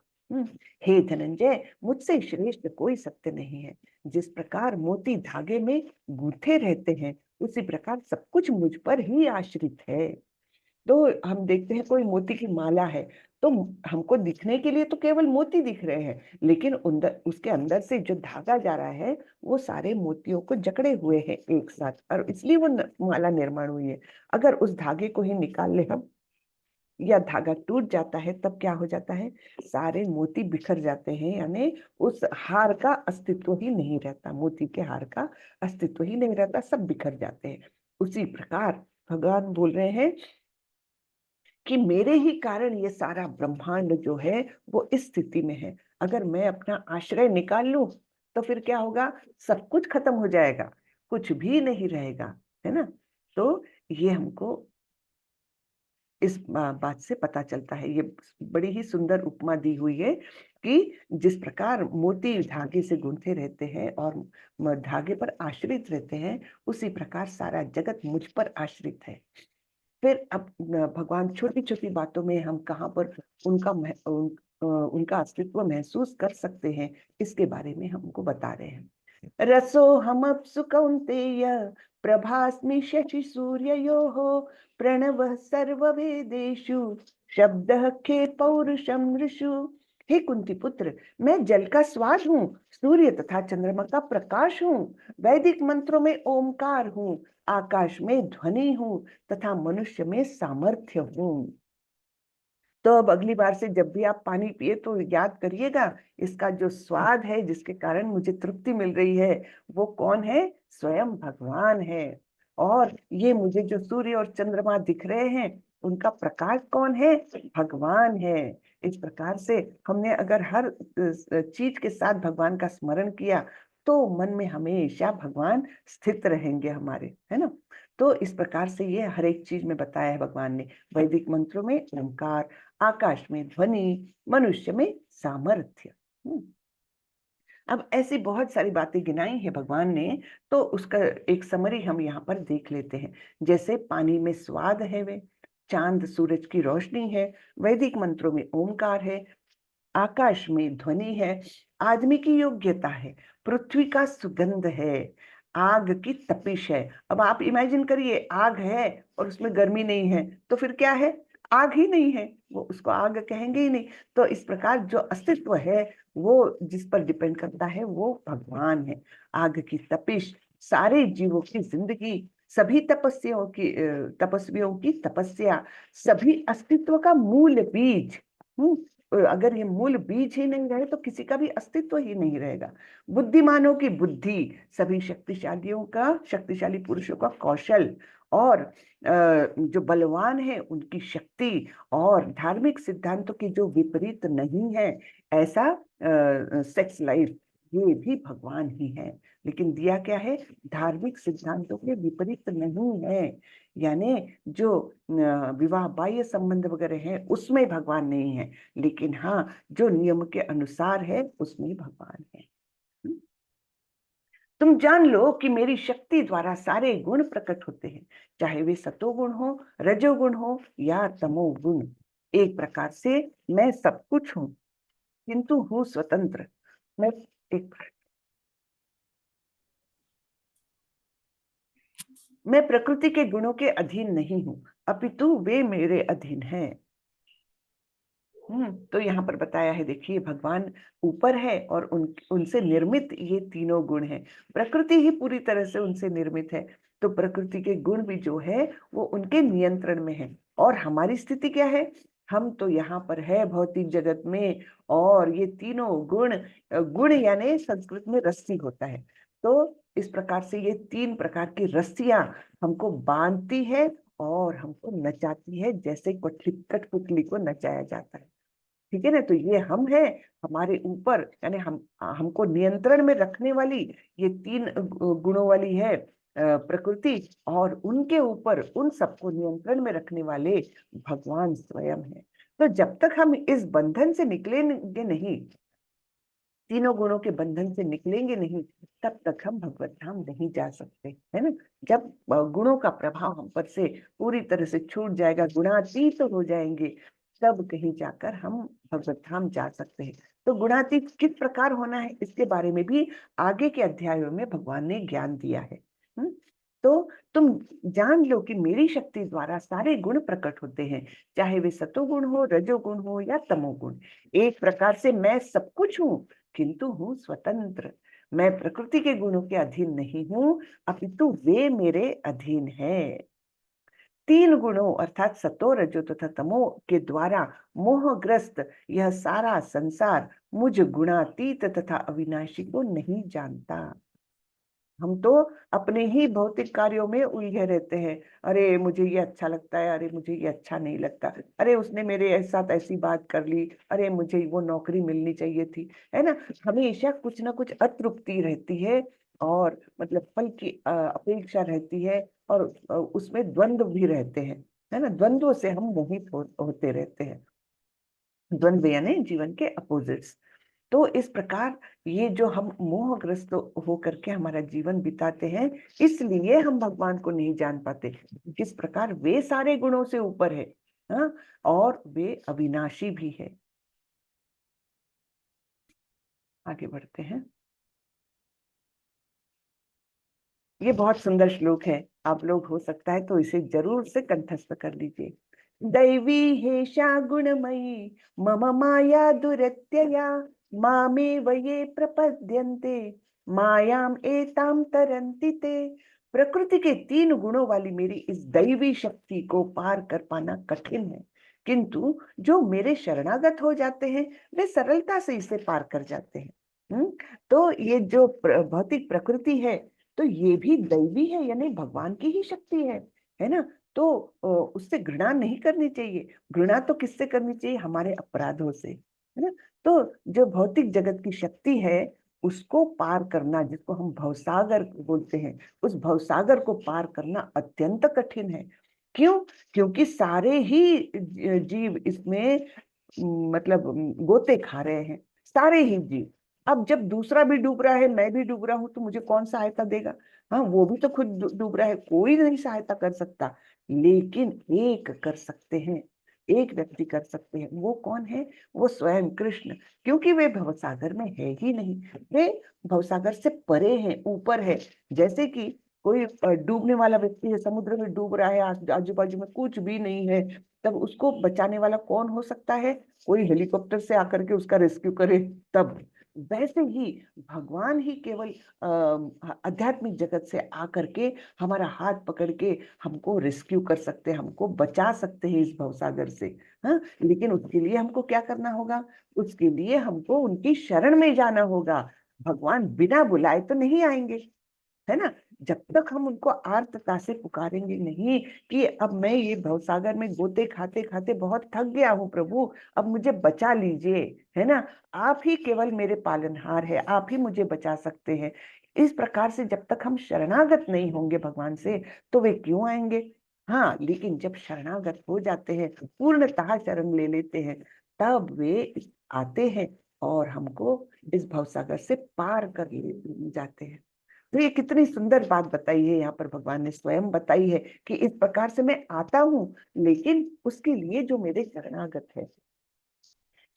हे धनंजय, मुझसे श्रेष्ठ कोई सत्य नहीं है। जिस प्रकार मोती धागे में गूंथे रहते हैं, उसी प्रकार सब कुछ मुझ पर ही आश्रित है। तो हम देखते हैं कोई मोती की माला है, तो हमको दिखने के लिए तो केवल मोती दिख रहे हैं, लेकिन उसके अंदर से जो धागा जा रहा है, वो सारे मोतियों को जकड़े हुए हैं एक साथ, और इसलिए वो माला निर्माण हुई है। अगर उस धागे को ही निकाल ले हम, या धागा टूट जाता है, तब क्या हो जाता है, सारे मोती बिखर जाते हैं, यानी उस हार का अस्तित्व ही नहीं रहता, मोती के हार का अस्तित्व ही नहीं रहता, सब बिखर जाते हैं। उसी प्रकार भगवान बोल रहे हैं कि मेरे ही कारण ये सारा ब्रह्मांड जो है वो इस स्थिति में है। अगर मैं अपना आश्रय निकाल लूं, तो फिर क्या होगा, सब कुछ खत्म हो जाएगा, कुछ भी नहीं रहेगा, है ना। तो ये हमको इस बात से पता चलता है। ये बड़ी ही सुंदर उपमा दी हुई है कि जिस प्रकार मोती धागे से गूंथे रहते हैं और धागे पर आश्रित रहते हैं, उसी प्रकार सारा जगत मुझ पर आश्रित है। फिर अब भगवान छोटी छोटी बातों में हम कहाँ पर उनका अस्तित्व महसूस कर सकते हैं, इसके बारे में हमको बता रहे हैं। रसो हमप्सु कौन्तेय, प्रभास्मि शशि सूर्ययोः, प्रणवः सर्ववेदेषु, शब्दः खे पौरुषं ऋषु। हे कुंती पुत्र, मैं जल का स्वाद हूँ, सूर्य तथा चंद्रमा का प्रकाश हूँ, वैदिक मंत्रों में ओमकार हूँ, आकाश में ध्वनि हूँ, तथा मनुष्य में सामर्थ्य हूँ। तो अब अगली बार से जब भी आप पानी पिए तो याद करिएगा, इसका जो स्वाद है, जिसके कारण मुझे तृप्ति मिल रही है, वो कौन है, स्वयं भगवान है। और ये मुझे जो सूर्य और चंद्रमा दिख रहे हैं, उनका प्रकाश कौन है, भगवान है। इस प्रकार से हमने अगर हर चीज के साथ भगवान का स्मरण किया, तो मन में हमेशा भगवान स्थित रहेंगे हमारे, है ना। तो इस प्रकार से ये हर एक चीज में बताया है भगवान ने। वैदिक मंत्रों में ओंकार, आकाश में ध्वनि, मनुष्य में सामर्थ्य। अब ऐसी बहुत सारी बातें गिनाई है भगवान ने, तो उसका एक समरी हम यहाँ पर देख लेते हैं। जैसे पानी में स्वाद है, वे चांद सूरज की रोशनी है, वैदिक मंत्रों में ओंकार है, आकाश में ध्वनि है, आदमी की योग्यता है, पृथ्वी का सुगंध है, आग की तपिश है। अब आप इमेजिन करिए, आग है और उसमें गर्मी नहीं है, तो फिर क्या है, आग ही नहीं है, वो उसको आग कहेंगे ही नहीं। तो इस प्रकार जो अस्तित्व है, वो जिस पर डिपेंड करता है, वो भगवान है। आग की तपिश, सारे जीवों की जिंदगी, सभी तपस्वियों की तपस्या, सभी अस्तित्व का मूल बीज। अगर ये मूल बीज ही नहीं रहे, तो किसी का भी अस्तित्व ही नहीं रहेगा। बुद्धिमानों की बुद्धि, सभी शक्तिशाली पुरुषों का कौशल, और जो बलवान है उनकी शक्ति, और धार्मिक सिद्धांतों की जो विपरीत नहीं है, ऐसा सेक्स लाइफ, ये भी भगवान ही है। लेकिन दिया क्या है, धार्मिक सिद्धांतों के विपरीत नहीं है, यानी जो विवाह बाह्य संबंध वगैरह है, उसमें भगवान नहीं है, लेकिन हाँ, जो नियम के अनुसार है, उसमें भगवान है। तुम जान लो कि मेरी शक्ति द्वारा सारे गुण प्रकट होते हैं, चाहे वे सतोगुण हो, रजोगुण हो या तमोगुण। एक प्रकार से मैं सब कुछ हूँ किंतु हूँ स्वतंत्र। मैं एक मैं प्रकृति के गुणों के अधीन नहीं हूँ, अपितु वे मेरे अधीन हैं। तो यहाँ पर बताया है, देखिए भगवान ऊपर है और उनसे निर्मित ये तीनों गुण हैं। प्रकृति ही पूरी तरह से उनसे निर्मित है, तो प्रकृति के गुण भी जो है वो उनके नियंत्रण में है। और हमारी स्थिति क्या है? हम तो यहाँ पर है भौतिक जगत में, और ये तीनों गुण, गुण यानी संस्कृत में रस्सी होता है। तो इस प्रकार से ये तीन प्रकार की रस्सियां हमको बांधती है और हमको नचाती है, जैसे कठपुतली को नचाया जाता है। ठीक है ना? तो ये हम हैं, हमारे ऊपर यानी हमको नियंत्रण में रखने वाली ये तीन गुणों वाली है प्रकृति, और उनके ऊपर उन सबको नियंत्रण में रखने वाले भगवान स्वयं है। तो जब तक हम इस बंधन से निकलेंगे नहीं, तीनों गुणों के बंधन से निकलेंगे नहीं, तब तक हम भगवत धाम नहीं जा सकते, है ना? जब गुणों का प्रभाव हम पर से पूरी तरह से छूट जाएगा, गुणातीत हो जाएंगे, तब कहीं जाकर हम भगवत धाम जा सकते हैं। तो गुणातीत किस प्रकार होना है, इसके बारे में भी आगे के अध्यायों में भगवान ने ज्ञान दिया है। तो तुम जान लो कि मेरी शक्ति द्वारा सारे गुण प्रकट होते हैं, चाहे वे सतोगुण हो, रजोगुण हो या तमोगुण। एक प्रकार से मैं सब कुछ हूँ किंतु हूँ स्वतंत्र। मैं प्रकृति के गुणों के अधीन नहीं हूँ, अपितु वे मेरे अधीन है। तीन गुणों अर्थात सतो, रजो तथा तमो के द्वारा मोहग्रस्त यह सारा संसार मुझ गुणातीत तथा अविनाशी को नहीं जानता। हम तो अपने ही भौतिक कार्यों में उलझे रहते हैं। अरे मुझे ये अच्छा लगता है, अरे मुझे ये अच्छा नहीं लगता, अरे उसने मेरे साथ ऐसी बात कर ली, अरे मुझे वो नौकरी मिलनी चाहिए थी, है ना? हमेशा कुछ ना कुछ अतृप्ति रहती है, और मतलब फल की अपेक्षा रहती है, और उसमें द्वंद्व भी रहते हैं, है ना? द्वंद्व से हम मोहित होते रहते हैं। द्वंद्व यानी जीवन के अपोजिट्स। तो इस प्रकार ये जो हम मोहग्रस्त होकर के हमारा जीवन बिताते हैं, इसलिए हम भगवान को नहीं जान पाते। किस प्रकार वे सारे गुणों से ऊपर है, हाँ, और वे अविनाशी भी है। आगे बढ़ते हैं। ये बहुत सुंदर श्लोक है, आप लोग हो सकता है तो इसे जरूर से कंठस्थ कर लीजिए। दैवी हेषा गुणमयी मम माया दुरत्यया, मामे वये प्रपद्यन्ते मायाम एताम तरन्ति ते। प्रकृति के तीन गुणों वाली मेरी इस दैवी शक्ति को पार कर पाना कठिन है, किंतु जो मेरे शरणागत हो जाते हैं वे सरलता से इसे पार कर जाते हैं। तो ये जो भौतिक प्रकृति है, तो ये भी दैवी है, यानी भगवान की ही शक्ति है ना? तो उससे घृणा नहीं करनी चाहिए। घृणा तो किससे करनी चाहिए? हमारे अपराधों से, है ना? तो जो भौतिक जगत की शक्ति है, उसको पार करना, जिसको हम भवसागर बोलते हैं, उस भवसागर को पार करना अत्यंत कठिन है। क्यों? क्योंकि सारे ही जीव इसमें मतलब गोते खा रहे हैं, सारे ही जीव। अब जब दूसरा भी डूब रहा है, मैं भी डूब रहा हूं, तो मुझे कौन सहायता देगा? हाँ, वो भी तो खुद डूब रहा है, कोई नहीं सहायता कर सकता। लेकिन एक कर सकते हैं, एक व्यक्ति कर सकते हैं। वो कौन है? वो स्वयं कृष्ण। क्योंकि वे भवसागर में है ही नहीं, वे भवसागर से परे हैं, ऊपर है। जैसे कि कोई डूबने वाला व्यक्ति है, समुद्र में डूब रहा है, आजू बाजू में कुछ भी नहीं है, तब उसको बचाने वाला कौन हो सकता है? कोई हेलीकॉप्टर से आकर के उसका रेस्क्यू करे तब। वैसे ही भगवान ही केवल आध्यात्मिक जगत से आकर के हमारा हाथ पकड़ के हमको रेस्क्यू कर सकते हैं, हमको बचा सकते हैं इस भवसागर से। हाँ, लेकिन उसके लिए हमको क्या करना होगा? उसके लिए हमको उनकी शरण में जाना होगा। भगवान बिना बुलाए तो नहीं आएंगे, है ना? जब तक हम उनको आर्तता से पुकारेंगे नहीं कि अब मैं ये भवसागर में गोते खाते खाते बहुत थक गया हूँ प्रभु, अब मुझे बचा लीजिए, है ना? आप ही केवल मेरे पालनहार है, आप ही मुझे बचा सकते हैं। इस प्रकार से जब तक हम शरणागत नहीं होंगे भगवान से, तो वे क्यों आएंगे? हाँ, लेकिन जब शरणागत हो जाते हैं, पूर्णतः शरण ले लेते हैं, तब वे आते हैं और हमको इस भवसागर से पार कर ले जाते हैं। तो ये कितनी सुंदर बात बताई है यहाँ पर, भगवान ने स्वयं बताई है कि इस प्रकार से मैं आता हूँ, लेकिन उसके लिए जो मेरे शरणागत है।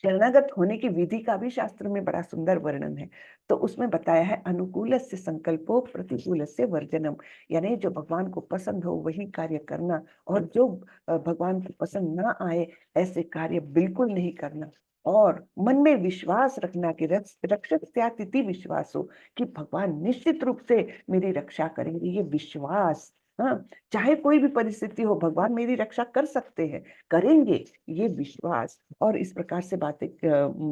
शरणागत होने की विधि का भी शास्त्र में बड़ा सुंदर वर्णन है। तो उसमें बताया है अनुकूलस्य संकल्पो प्रतिकूलस्य वर्जनम, यानी जो भगवान को पसंद हो वही कार्य करना, और जो भगवान को पसंद ना आए ऐसे कार्य बिल्कुल नहीं करना। और मन में विश्वास रखना कि रक्षक स्यातिथि विश्वास हो, कि भगवान निश्चित रूप से मेरी रक्षा करेंगे, ये विश्वास। हाँ, चाहे कोई भी परिस्थिति हो भगवान मेरी रक्षा कर सकते हैं, करेंगे, ये विश्वास। और इस प्रकार से बातें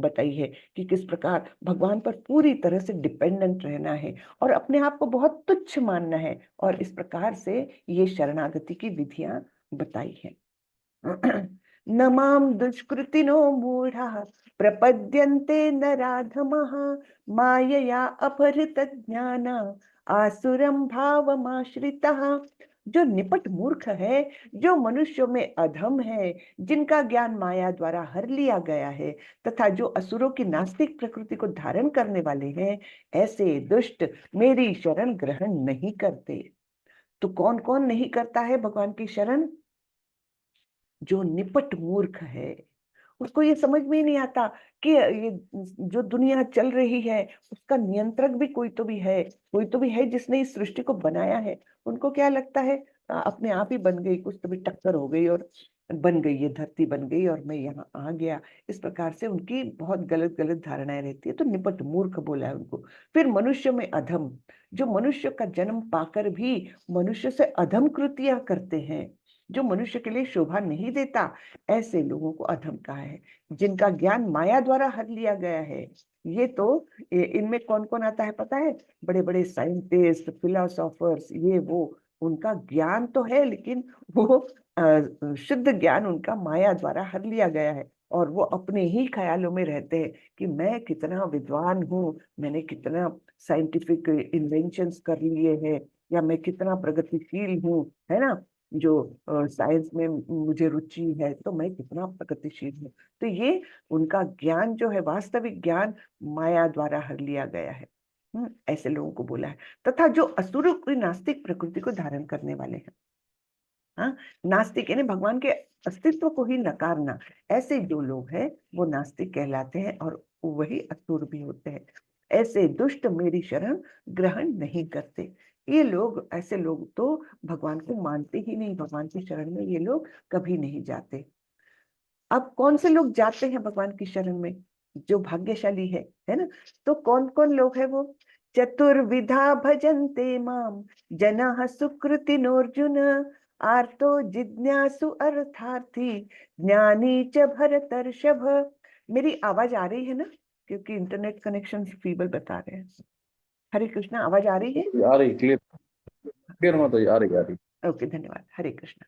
बताई है कि किस प्रकार भगवान पर पूरी तरह से डिपेंडेंट रहना है और अपने आप को बहुत तुच्छ मानना है, और इस प्रकार से ये शरणागति की विधियां बताई है। न माम दुष्कृतिनो मूढ़ाः प्रपद्यन्ते नराधमः मायया अपहृत ज्ञान आसुरं भावमाश्रितः। जो निपट मूर्ख है, जो मनुष्यों में अधम है, जिनका ज्ञान माया द्वारा हर लिया गया है, तथा जो असुरों की नास्तिक प्रकृति को धारण करने वाले हैं, ऐसे दुष्ट मेरी शरण ग्रहण नहीं करते। तो कौन कौन नहीं करता है भगवान की शरण? जो निपट मूर्ख है, उसको ये समझ में ही नहीं आता कि ये जो दुनिया चल रही है उसका नियंत्रक भी कोई तो भी है, कोई तो भी है जिसने इस सृष्टि को बनाया है। उनको क्या लगता है अपने आप ही बन गई, कुछ तो भी टक्कर हो गई और बन गई, ये धरती बन गई और मैं यहाँ आ गया। इस प्रकार से उनकी बहुत गलत गलत धारणाएं रहती है, तो निपट मूर्ख बोला है उनको। फिर मनुष्य में अधम, जो मनुष्य का जन्म पाकर भी मनुष्य से अधम कृतियां करते हैं, जो मनुष्य के लिए शोभा नहीं देता, ऐसे लोगों को अधम कहा है। जिनका ज्ञान माया द्वारा हर लिया गया है, ये तो इनमें कौन कौन आता है पता है? बड़े बड़े साइंटिस्ट, फिलोसोफर्स, ये वो, उनका ज्ञान तो है लेकिन वो शुद्ध ज्ञान उनका माया द्वारा हर लिया गया है, और वो अपने ही ख्यालों में रहते हैं कि मैं कितना विद्वान हूँ, मैंने कितना साइंटिफिक इन्वेंशंस कर लिए हैं, या मैं कितना प्रगतिशील हूँ, है ना। जो साइंस में मुझे रुचि है तो मैं कितना प्रगतिशील हूँ। तो ये उनका ज्ञान जो है, वास्तविक ज्ञान माया द्वारा हर लिया गया है। ऐसे लोगों को बोला है। तथा जो असुरों की नास्तिक प्रकृति को धारण करने वाले हैं। हाँ, नास्तिक यानी भगवान के अस्तित्व को ही नकारना, ऐसे जो लोग हैं वो नास्तिक कहलाते हैं, और वही असुर भी होते हैं। ऐसे दुष्ट मेरी शरण ग्रहण नहीं करते। ये लोग, ऐसे लोग तो भगवान को मानते ही नहीं, भगवान की शरण में ये लोग कभी नहीं जाते। अब कौन से लोग जाते हैं भगवान की शरण में? जो भाग्यशाली है ना। तो कौन कौन लोग है वो? चतुर्विधा भजन्ते माम जनाः सुकृतिनोऽर्जुन आर्तो जिज्ञासु अर्थार्थी ज्ञानी च भरतर्षभ। मेरी आवाज आ रही है ना? क्योंकि इंटरनेट कनेक्शन फीबल बता रहे हैं। हरे कृष्णा, आवाज आ रही है? आ रही, क्लियर क्लियर मत हो, आ रही आ रही। ओके, धन्यवाद। हरे कृष्णा।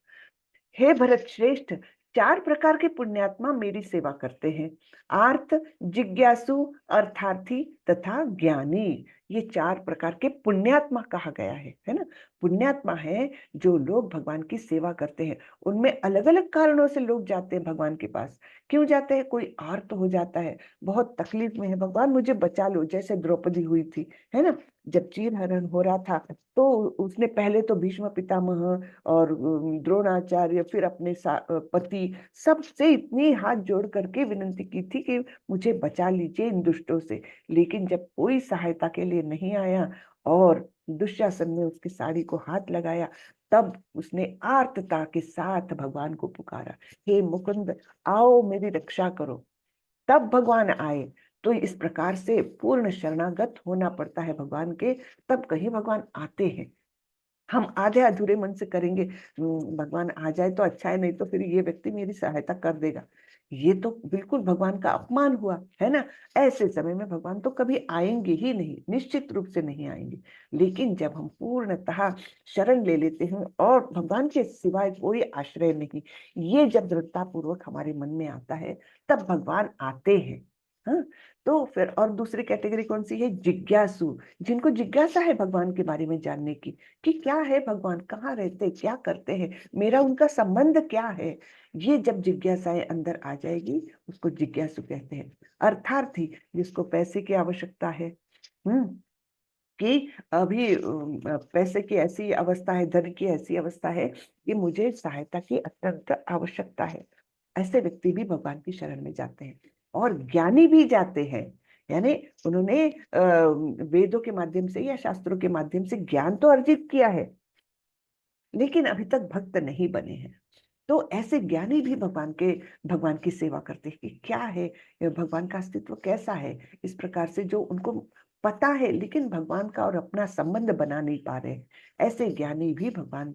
हे भरत श्रेष्ठ, चार प्रकार के पुण्यात्मा मेरी सेवा करते हैं। आर्त, जिज्ञासु, अर्थार्थी तथा ज्ञानी। ये चार प्रकार के पुण्यात्मा कहा गया है ना। पुण्यात्मा है जो लोग भगवान की सेवा करते हैं। उनमें अलग अलग कारणों से लोग जाते हैं भगवान के पास। क्यों जाते हैं? कोई आर्त हो जाता है, बहुत तकलीफ में है, भगवान मुझे बचा लो, जैसे द्रौपदी हुई थी, है ना। जब चीर हरण हो रहा था तो उसने पहले तो भीष्म पितामह और द्रोणाचार्य, फिर अपने पति, सबसे इतनी हाथ जोड़ करके विनती की थी कि मुझे बचा लीजिए इन दुष्टों से। लेकिन जब कोई सहायता के लिए नहीं आया और दुशासन ने उसकी साड़ी को हाथ लगाया, तब उसने आर्तता के साथ भगवान को पुकारा, हे मुकुंद, आओ मेरी रक्षा करो। तब भगवान आए। तो इस प्रकार से पूर्ण शरणागत होना पड़ता है भगवान के, तब कहीं भगवान आते हैं। हम आधे अधूरे मन से करेंगे भगवान आ जाए तो अच्छा है, नहीं तो फिर ये व्यक्ति मेरी सहायता कर देगा, ये तो बिल्कुल भगवान का अपमान हुआ, है ना। ऐसे समय में भगवान तो कभी आएंगे ही नहीं, निश्चित रूप से नहीं आएंगे। लेकिन जब हम पूर्णतः शरण ले लेते हैं और भगवान के सिवाय कोई आश्रय नहीं, ये जब दृढ़ता पूर्वक हमारे मन में आता है, तब भगवान आते हैं। हाँ, तो फिर और दूसरी कैटेगरी कौन सी है? जिज्ञासु, जिनको जिज्ञासा है भगवान के बारे में जानने की, कि क्या है भगवान, कहाँ रहते, क्या करते हैं, मेरा उनका संबंध क्या है। ये जब जिज्ञासाएं अंदर आ जाएगी, उसको जिज्ञासु कहते हैं। अर्थार्थी, जिसको पैसे की आवश्यकता है, हम्म कि अभी पैसे की ऐसी अवस्था है, धन की ऐसी अवस्था है कि मुझे सहायता की अत्यंत आवश्यकता है। ऐसे व्यक्ति भी भगवान की शरण में जाते हैं और ज्ञानी भी जाते हैं। यानी उन्होंने वेदों के माध्यम से या शास्त्रों के माध्यम से ज्ञान तो अर्जित किया है, लेकिन अभी तक भक्त नहीं बने हैं। तो ऐसे ज्ञानी भी भगवान की सेवा करते हैं कि क्या है ये भगवान का अस्तित्व कैसा है, इस प्रकार से जो उनको पता है लेकिन भगवान का और अपना संबंध बना नहीं पा रहे हैं। ऐसे ज्ञानी भी भगवान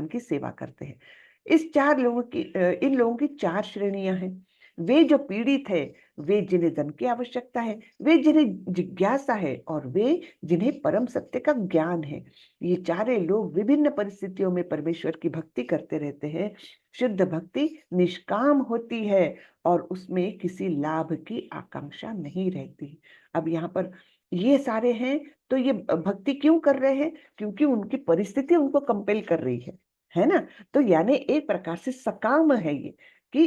की सेवा करते हैं। इन लोगों की चार श्रेणियां हैं। वे जो पीड़ित है, वे जिन्हें धन की आवश्यकता है, वे जिन्हें जिज्ञासा है, और वे जिन्हें परम सत्य का ज्ञान है। ये चारे लोग विभिन्न परिस्थितियों में परमेश्वर की भक्ति करते रहते हैं। शुद्ध भक्ति निष्काम होती है और उसमें किसी लाभ की आकांक्षा नहीं रहती। अब यहाँ पर ये सारे हैं, तो ये भक्ति क्यों कर रहे हैं? क्योंकि उनकी परिस्थिति उनको कंपेल कर रही है ना। तो यानी एक प्रकार से सकाम है ये, कि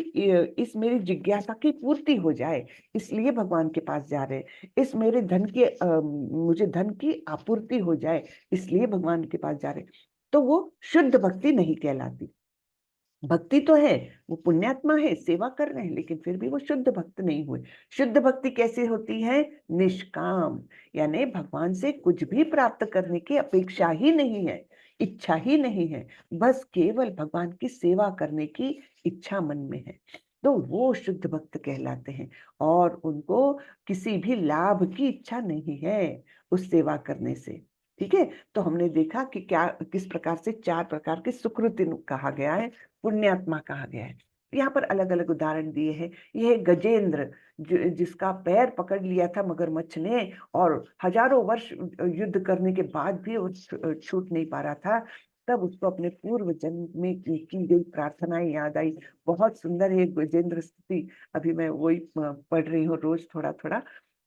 इस मेरी जिज्ञासा की पूर्ति हो जाए, इसलिए भगवान के पास जा रहे हैं। इस मेरे मुझे धन की आपूर्ति हो जाए, इसलिए भगवान के पास जा रहे। तो वो शुद्ध भक्ति नहीं कहलाती। भक्ति तो है, वो पुण्यात्मा है, सेवा कर रहे हैं, लेकिन फिर भी वो शुद्ध भक्त नहीं हुए। शुद्ध भक्ति कैसी होती है? निष्काम, यानी भगवान से कुछ भी प्राप्त करने की अपेक्षा ही नहीं है, इच्छा ही नहीं है, बस केवल भगवान की सेवा करने की इच्छा मन में है। तो वो शुद्ध भक्त कहलाते हैं, और उनको किसी भी लाभ की इच्छा नहीं है उस सेवा करने से। ठीक है, तो हमने देखा कि क्या किस प्रकार से चार प्रकार के सुकृति कहा गया है, पुण्यात्मा कहा गया है। यहाँ पर अलग अलग उदाहरण दिए हैं। यह गजेंद्र, जिसका पैर पकड़ लिया था मगरमच्छ ने, और हजारों वर्ष युद्ध करने के बाद भी वो छूट नहीं पा रहा था, तब उसको अपने पूर्व जन्म में की गई प्रार्थनाएं याद आई। बहुत सुंदर है गजेंद्र स्तुति, अभी मैं वही पढ़ रही हूँ रोज थोड़ा थोड़ा।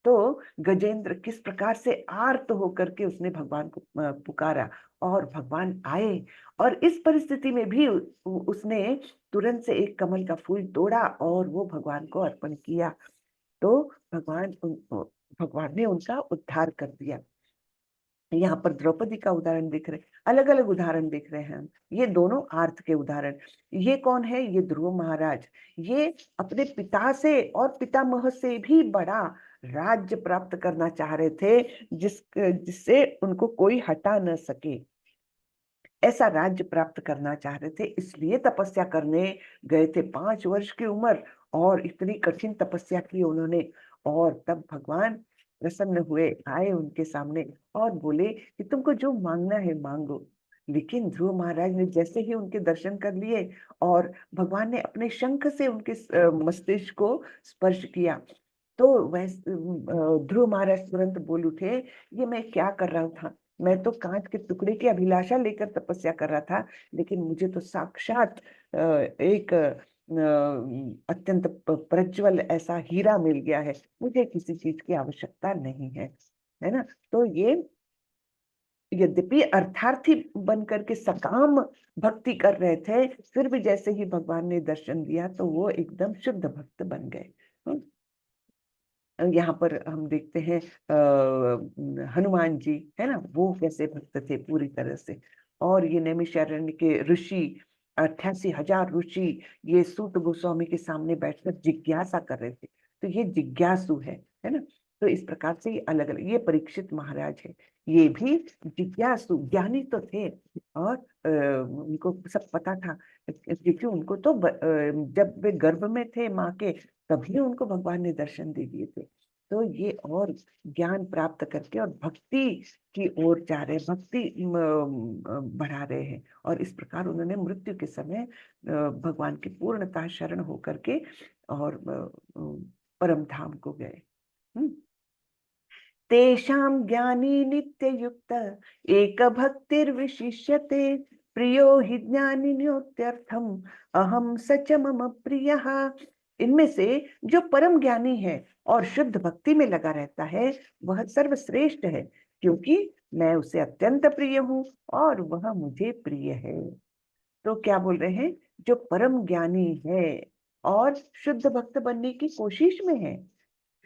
तो गजेंद्र किस प्रकार से आर्त होकर के उसने भगवान को पुकारा, और भगवान आए, और इस परिस्थिति में भी उसने तुरंत से एक कमल का फूल तोड़ा और वो भगवान को अर्पण किया। तो भगवान ने उनका उद्धार कर दिया। यहाँ पर द्रौपदी का उदाहरण देख रहे हैं, अलग अलग उदाहरण देख रहे हैं हम। ये दोनों आर्थ के उदाहरण। ये कौन है? ये ध्रुव महाराज। ये अपने पिता से और पितामह से भी बड़ा राज्य प्राप्त करना चाह रहे थे, जिससे उनको कोई हटा न सके। ऐसा राज्य प्राप्त करना चाह रहे थे, इसलिए तपस्या करने गए थे। 5 वर्ष की उम्र, और इतनी कठिन तपस्या की उन्होंने। और तब भगवान प्रसन्न हुए, आए उनके सामने और बोले कि तुमको जो मांगना है मांगो। लेकिन ध्रुव महाराज ने जैसे ही उनके दर्शन कर लिए, और भगवान ने अपने शंख से उनके मस्तिष्क को स्पर्श किया, तो वैसे ध्रुव महाराज तुरंत बोल उठे, ये मैं क्या कर रहा था? मैं तो कांच के टुकड़े की अभिलाषा लेकर तपस्या कर रहा था, लेकिन मुझे तो साक्षात एक अत्यंत प्रज्वल ऐसा हीरा मिल गया है। मुझे किसी चीज की आवश्यकता नहीं है ना। तो ये यद्यपि अर्थार्थी बन करके सकाम भक्ति कर रहे थे, फिर भी जैसे ही भगवान ने दर्शन दिया तो वो एकदम शुद्ध भक्त बन गए। यहाँ पर हम देखते हैं हनुमान जी, है ना, वो कैसे भक्त थे पूरी तरह से। और ये नैमिषारण्य के ऋषि, 88,000 ऋषि, ये सूत गोस्वामी के सामने बैठकर जिज्ञासा कर रहे थे। तो ये जिज्ञासु है ना। तो इस प्रकार से ये अलग अलग, ये परीक्षित महाराज है, ये भी जिज्ञासु ज्ञानी तो थे, और उनको सब पता था, क्योंकि उनको तो जब वे गर्भ में थे माँ के, तभी उनको भगवान ने दर्शन दे दिए थे। तो ये और ज्ञान प्राप्त करके और भक्ति की ओर जा रहे, भक्ति बढ़ा रहे हैं, और इस प्रकार उन्होंने मृत्यु के समय भगवान की पूर्णतः शरण होकर के और परम धाम को गए। तेषां ज्ञानी नित्य युक्त एक भक्तिर्विशिष्यते, प्रियो हि ज्ञानिनोत्यर्थम अहम सच मम प्रियः। इनमें से जो परम ज्ञानी है और शुद्ध भक्ति में लगा रहता है, वह सर्वश्रेष्ठ है, क्योंकि मैं उसे अत्यंत प्रिय हूँ और वह मुझे प्रिय है। तो क्या बोल रहे हैं? जो परम ज्ञानी है और शुद्ध भक्त बनने की कोशिश में है,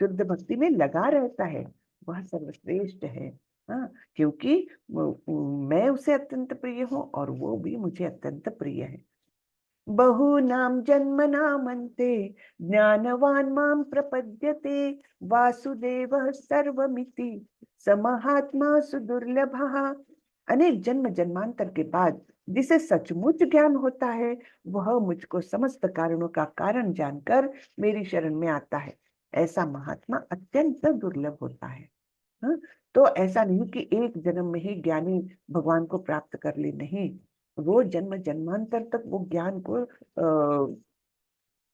शुद्ध भक्ति में लगा रहता है, वह सर्वश्रेष्ठ है। हाँ, क्योंकि मैं उसे अत्यंत प्रिय हूँ और वो भी मुझे अत्यंत प्रिय है। बहूनां जन्मनामन्ते ज्ञानवान् मां प्रपद्यते वासुदेवः सर्वमिति स महात्मा सुदुर्लभः। अनेक जन्म जन्मांतर के बाद जिसे सचमुच ज्ञान होता है, वह मुझको समस्त कारणों का कारण जानकर मेरी शरण में आता है। ऐसा महात्मा अत्यंत दुर्लभ होता है। हाँ? तो ऐसा नहीं कि एक जन्म में ही ज्ञानी भगवान को प्राप्त कर ले, नहीं, वो जन्म जन्मांतर तक वो ज्ञान को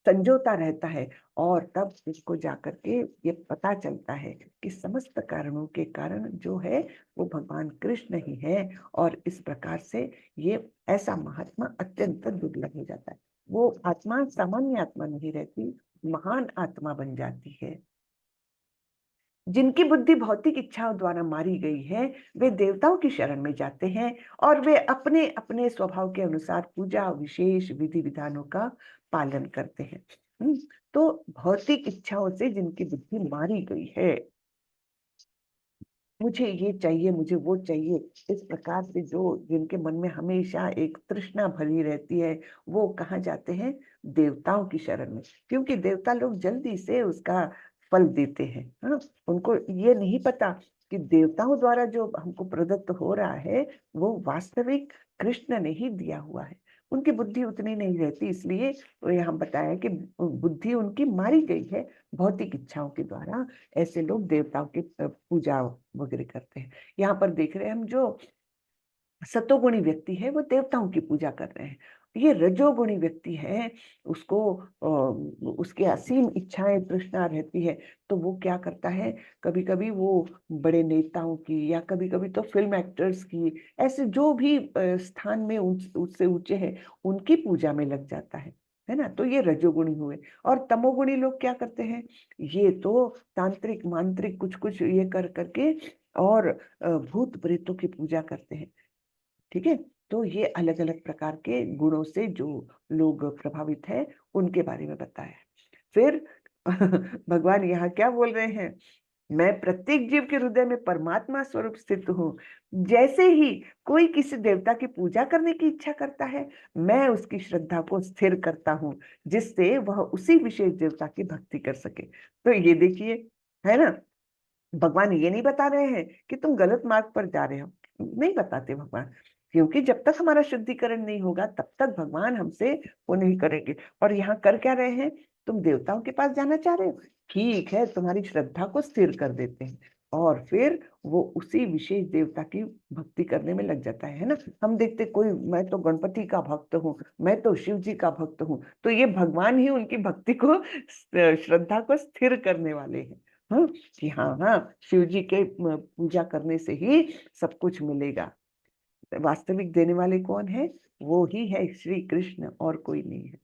संजोता रहता है, और तब उसको जाकर के ये पता चलता है कि समस्त कारणों के कारण जो है वो भगवान कृष्ण ही है। और इस प्रकार से ये ऐसा महात्मा अत्यंत दुर्लभ हो जाता है। वो आत्मा सामान्य आत्मा नहीं रहती, महान आत्मा बन जाती है। जिनकी बुद्धि भौतिक इच्छाओं द्वारा मारी गई है, वे देवताओं की शरण में जाते हैं और वे अपने अपने स्वभाव के अनुसार पूजा विशेष विधि विधानों का पालन करते हैं। तो भौतिक इच्छाओं से जिनकी बुद्धि मारी गई है, मुझे ये चाहिए, मुझे वो चाहिए, इस प्रकार से जो जिनके मन में हमेशा एक तृष्णा भरी रहती है, वो कहाँ जाते हैं? देवताओं की शरण में। क्योंकि देवता लोग जल्दी से उसका फल देते हैं। हाँ, उनको ये नहीं पता कि देवताओं द्वारा जो हमको प्रदत्त हो रहा है, वो वास्तविक कृष्ण ने ही दिया हुआ है। उनकी बुद्धि उतनी नहीं रहती, इसलिए यहाँ बताया कि बुद्धि उनकी मारी गई है भौतिक इच्छाओं के द्वारा। ऐसे लोग देवताओं की पूजा वगैरह करते हैं। यहाँ पर देख रहे हैं हम, जो सतोगुणी व्यक्ति है वो देवताओं की पूजा कर रहे हैं। ये रजोगुणी व्यक्ति है, उसको उसके असीम इच्छाएं तृष्णा रहती है, तो वो क्या करता है, कभी कभी वो बड़े नेताओं की या कभी कभी तो फिल्म एक्टर्स की, ऐसे जो भी स्थान में उससे ऊंचे हैं, उनकी पूजा में लग जाता है ना। तो ये रजोगुणी हुए। और तमोगुणी लोग क्या करते हैं, ये तो तांत्रिक मांत्रिक कुछ कुछ ये कर करके और भूत प्रेतों की पूजा करते हैं। ठीक है, तो ये अलग अलग प्रकार के गुणों से जो लोग प्रभावित है, उनके बारे में बताया। फिर भगवान यहाँ क्या बोल रहे हैं, मैं प्रत्येक जीव के हृदय में परमात्मा स्वरूप स्थित हूँ। जैसे ही कोई किसी देवता की पूजा करने की इच्छा करता है, मैं उसकी श्रद्धा को स्थिर करता हूँ, जिससे वह उसी विशेष देवता की भक्ति कर सके। तो ये देखिए, है ना, भगवान ये नहीं बता रहे हैं कि तुम गलत मार्ग पर जा रहे हो, नहीं बताते भगवान। क्योंकि जब तक हमारा शुद्धिकरण नहीं होगा, तब तक भगवान हमसे वो नहीं करेंगे। और यहाँ कर क्या रहे हैं, तुम देवताओं के पास जाना चाह रहे हो, ठीक है, तुम्हारी श्रद्धा को स्थिर कर देते हैं, और फिर वो उसी विशेष देवता की भक्ति करने में लग जाता है ना। हम देखते कोई, मैं तो गणपति का भक्त हूँ, मैं तो शिव जी का भक्त हूँ, तो ये भगवान ही उनकी भक्ति को श्रद्धा को स्थिर करने वाले हैं। हाँ, कि हाँ हाँ, शिव जी के पूजा करने से ही सब कुछ मिलेगा। वास्तविक देने वाले कौन है, वो ही है श्री कृष्ण, और कोई नहीं है।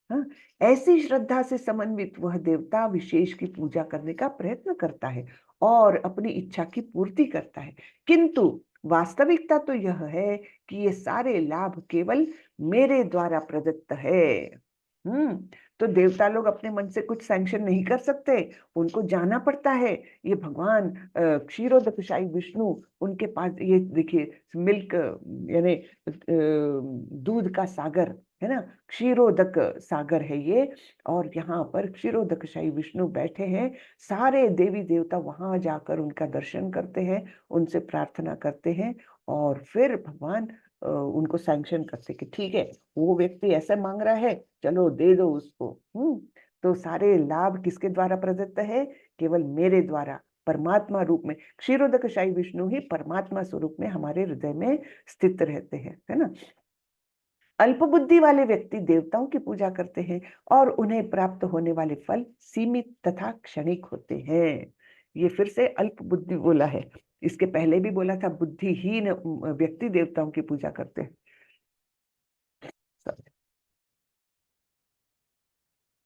हाँ, ऐसी श्रद्धा से समन्वित वह देवता विशेष की पूजा करने का प्रयत्न करता है और अपनी इच्छा की पूर्ति करता है। किंतु वास्तविकता तो यह है कि ये सारे लाभ केवल मेरे द्वारा प्रदत्त है। हम्म, तो देवता लोग अपने मन से कुछ सैंक्शन नहीं कर सकते, उनको जाना पड़ता है। ये भगवान क्षीरोदकशाही विष्णु, उनके पास ये देखिए, मिल्क यानी दूध का सागर है ना, क्षीरोदक सागर है ये। और यहाँ पर क्षीरोदकशाही विष्णु बैठे हैं, सारे देवी देवता वहां जाकर उनका दर्शन करते हैं, उनसे प्रार्थना करते हैं, और फिर भगवान उनको सैंक्शन करते कि ठीक है, वो व्यक्ति ऐसा मांग रहा है, चलो दे दो उसको। तो सारे लाभ किसके द्वारा प्रदत्त है, केवल मेरे द्वारा, परमात्मा रूप में। क्षीरोदकशाही विष्णु ही परमात्मा स्वरूप में हमारे हृदय में स्थित रहते हैं, है ना। अल्प बुद्धि वाले व्यक्ति देवताओं की पूजा करते हैं और उन्हें प्राप्त होने वाले फल सीमित तथा क्षणिक होते हैं। ये फिर से अल्प बुद्धि बोला है, इसके पहले भी बोला था बुद्धिहीन व्यक्ति देवताओं की पूजा करते हैं।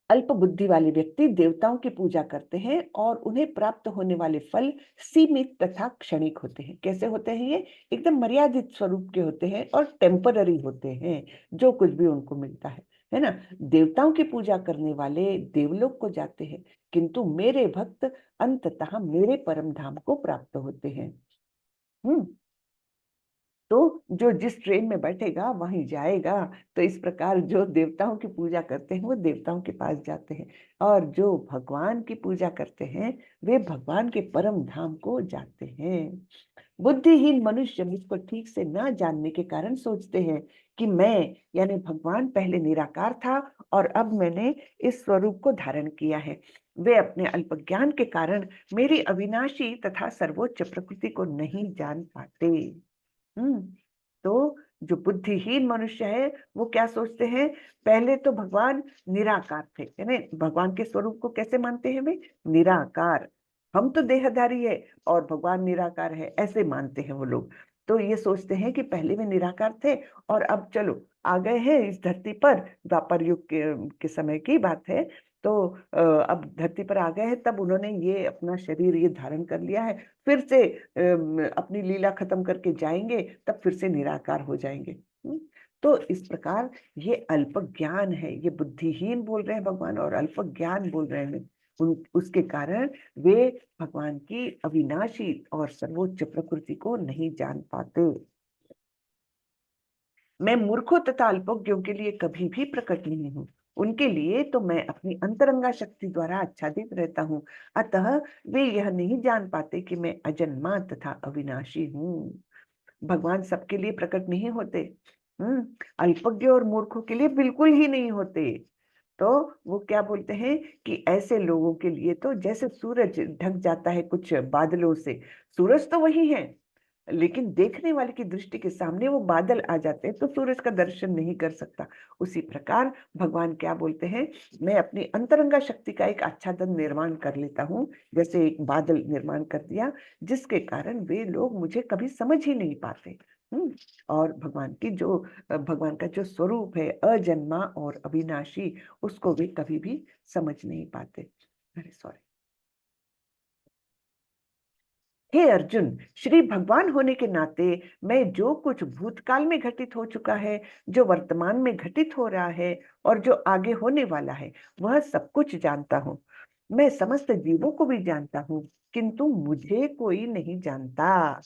अल्प बुद्धि वाले व्यक्ति देवताओं की पूजा करते हैं और उन्हें प्राप्त होने वाले फल सीमित तथा क्षणिक होते हैं। कैसे होते हैं ये, एकदम मर्यादित स्वरूप के होते हैं और टेम्पररी होते हैं, जो कुछ भी उनको मिलता है। है ना। देवताओं की पूजा करने वाले देवलोक को जाते हैं, किंतु मेरे भक्त अंततः मेरे परम धाम को प्राप्त होते हैं। हम्म। तो जो जिस ट्रेन में बैठेगा वहीं जाएगा। तो इस प्रकार जो देवताओं की पूजा करते हैं वो देवताओं के पास जाते हैं, और जो भगवान की पूजा करते हैं वे भगवान के परम धाम को जाते हैं। बुद्धिहीन मनुष्य मुझको ठीक से ना जानने के कारण सोचते हैं कि मैं यानी भगवान पहले निराकार था और अब मैंने इस स्वरूप को धारण किया है। वे अपने अल्प ज्ञान के कारण मेरी अविनाशी तथा सर्वोच्च प्रकृति को नहीं जान पाते। हम्म। तो जो बुद्धिहीन मनुष्य है वो क्या सोचते हैं, पहले तो भगवान निराकार थे, यानी भगवान के स्वरूप को कैसे मानते हैं वे, निराकार। हम तो देहधारी है और भगवान निराकार है, ऐसे मानते हैं वो लोग। तो ये सोचते हैं कि पहले वे निराकार थे और अब चलो आ गए हैं इस धरती पर, द्वापर युग के समय की बात है। तो अब धरती पर आ गए हैं, तब उन्होंने ये अपना शरीर ये धारण कर लिया है, फिर से अपनी लीला खत्म करके जाएंगे, तब फिर से निराकार हो जाएंगे। तो इस प्रकार ये अल्प ज्ञान है, ये बुद्धिहीन बोल रहे हैं भगवान और अल्प ज्ञान बोल रहे हैं। उसके कारण वे भगवान की अविनाशी और सर्वोच्च प्रकृति को नहीं जान पाते। मैं मूर्खों तथा अल्पज्ञों के लिए कभी भी प्रकट नहीं हूँ, उनके लिए तो मैं अपनी अंतरंगा शक्ति द्वारा आच्छादित रहता हूँ। अतः वे यह नहीं जान पाते कि मैं अजन्मा तथा अविनाशी हूँ। भगवान सबके लिए प्रकट नहीं होते। अल्पज्ञ और मूर्खों के लिए बिल्कुल ही नहीं होते। तो वो क्या बोलते हैं कि ऐसे लोगों के लिए तो जैसे सूरज ढक जाता है कुछ बादलों से, सूरज तो वही है, लेकिन देखने वाले की दृष्टि के सामने वो बादल आ जाते हैं तो सूरज का दर्शन नहीं कर सकता। उसी प्रकार भगवान क्या बोलते हैं, मैं अपनी अंतरंगा शक्ति का एक आच्छादन निर्माण कर लेता हूँ, जैसे एक बादल निर्माण कर दिया, जिसके कारण वे लोग मुझे कभी समझ ही नहीं पाते। और भगवान का जो स्वरूप है अजन्मा और अविनाशी, उसको वे कभी भी समझ नहीं पाते। अरे सॉरी। हे अर्जुन, श्री भगवान होने के नाते मैं जो कुछ भूतकाल में घटित हो चुका है, जो वर्तमान में घटित हो रहा है और जो आगे होने वाला है, वह सब कुछ जानता हूँ। मैं समस्त जीवों को भी जानता हूँ, किंतु मुझे कोई नहीं जानता।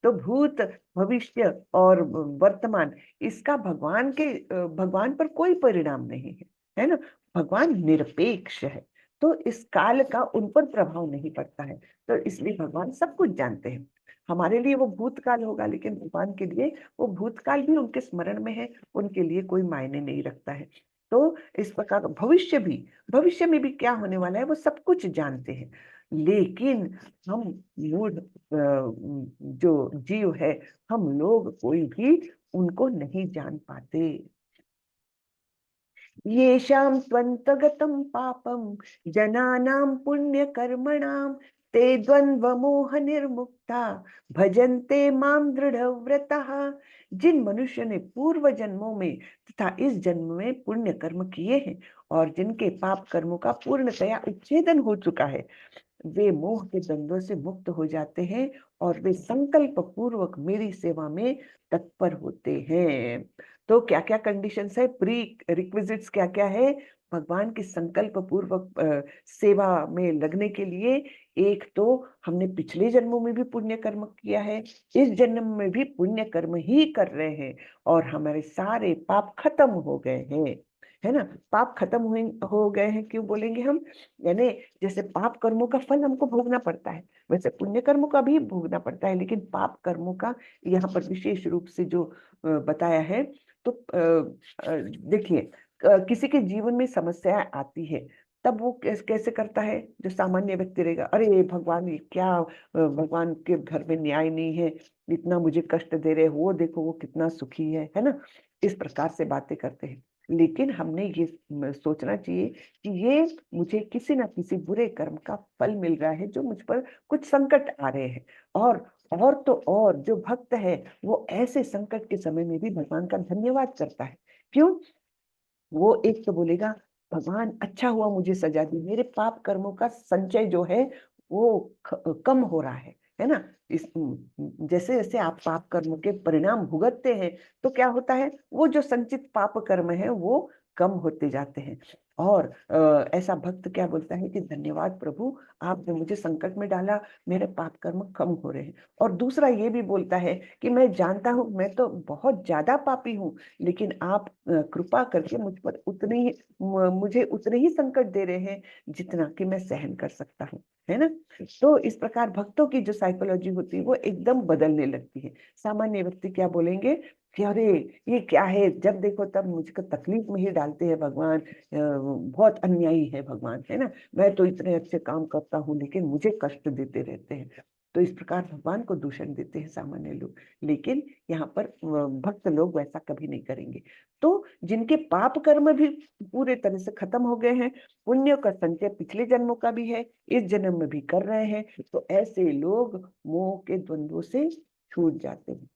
तो भूत, भविष्य और वर्तमान, इसका भगवान पर कोई परिणाम नहीं है, है ना। भगवान निरपेक्ष है, तो इस काल का उन पर प्रभाव नहीं पड़ता है। तो इसलिए भगवान सब कुछ जानते हैं। हमारे लिए वो भूतकाल होगा, लेकिन भगवान के लिए वो भूतकाल भी उनके स्मरण में है, उनके लिए कोई मायने नहीं रखता है। तो इस प्रकार का भविष्य में भी क्या होने वाला है वो सब कुछ जानते हैं। लेकिन हम मूढ़ जो जीव है, हम लोग कोई भी उनको नहीं जान पाते। येषां त्वन्तगतं पापं जनानां पुण्यकर्मणां ते द्वन्द्वमोह निर्मुक्ता भजन्ते मां दृढ़व्रतः। जिन मनुष्य ने पूर्व जन्मों में तथा इस जन्म में पुण्य कर्म किए हैं और जिनके पाप कर्मों का पूर्णतया उच्छेदन हो चुका है, वे मोह के द्वंद्व से मुक्त हो जाते हैं और वे संकल्प पूर्वक मेरी सेवा में तत्पर होते हैं। तो क्या क्या कंडीशंस है, प्री रिक्विजिट्स क्या क्या है भगवान की संकल्प पूर्वक सेवा में लगने के लिए। एक तो हमने पिछले जन्मों में भी पुण्य कर्म किया है, इस जन्म में भी पुण्य कर्म ही कर रहे हैं और हमारे सारे पाप खत्म हो गए हैं, है ना। पाप खत्म हुए हो गए हैं क्यों बोलेंगे हम, यानी जैसे पाप कर्मों का फल हमको भोगना पड़ता है, वैसे पुण्य कर्मों का भी भोगना पड़ता है, लेकिन पाप कर्मों का यहाँ पर विशेष रूप से जो बताया है। तो देखिए, किसी के जीवन में समस्या आती है, तब वो कैसे करता है, जो सामान्य व्यक्ति रहेगा, अरे भगवान ये क्या, भगवान के घर में न्याय नहीं है, इतना मुझे कष्ट दे रहे, वो देखो वो कितना सुखी है ना। इस प्रकार से बातें करते हैं। लेकिन हमने ये सोचना चाहिए कि ये मुझे किसी ना किसी बुरे कर्म का फल मिल रहा है, जो मुझ पर कुछ संकट आ रहे हैं। और तो और जो भक्त है वो ऐसे संकट के समय में भी भगवान का धन्यवाद करता है। क्यों, वो एक तो बोलेगा भगवान अच्छा हुआ मुझे सजा दी, मेरे पाप कर्मों का संचय जो है वो कम हो रहा है ना। इस जैसे जैसे आप पाप कर्मों के परिणाम भुगतते हैं तो क्या होता है, वो जो संचित पाप कर्म है वो कम होते जाते हैं। और ऐसा भक्त क्या बोलता है कि धन्यवाद प्रभु, आपने मुझे संकट में डाला, मेरे पाप कर्म कम हो रहे हैं। और दूसरा ये भी बोलता है कि मैं जानता हूँ मैं तो बहुत ज्यादा पापी हूँ, लेकिन आप कृपा करके मुझ पर मुझे उतने ही संकट दे रहे हैं जितना कि मैं सहन कर सकता हूँ, है ना। तो इस प्रकार भक्तों की जो साइकोलॉजी होती है वो एकदम बदलने लगती है। सामान्य व्यक्ति क्या बोलेंगे कि अरे ये क्या है, जब देखो तब मुझको तकलीफ में ही डालते हैं भगवान, बहुत अन्यायी है भगवान, है ना। मैं तो इतने अच्छे काम करता हूँ लेकिन मुझे कष्ट देते रहते हैं। तो इस प्रकार भगवान को दूषण देते हैं सामान्य लोग। लेकिन यहाँ पर भक्त लोग वैसा कभी नहीं करेंगे। तो जिनके पाप कर्म भी पूरे तरह से खत्म हो गए हैं, पुण्य का संचय पिछले जन्मों का भी है, इस जन्म में भी कर रहे हैं, तो ऐसे लोग मोह के द्वंद्वों से छूट जाते हैं।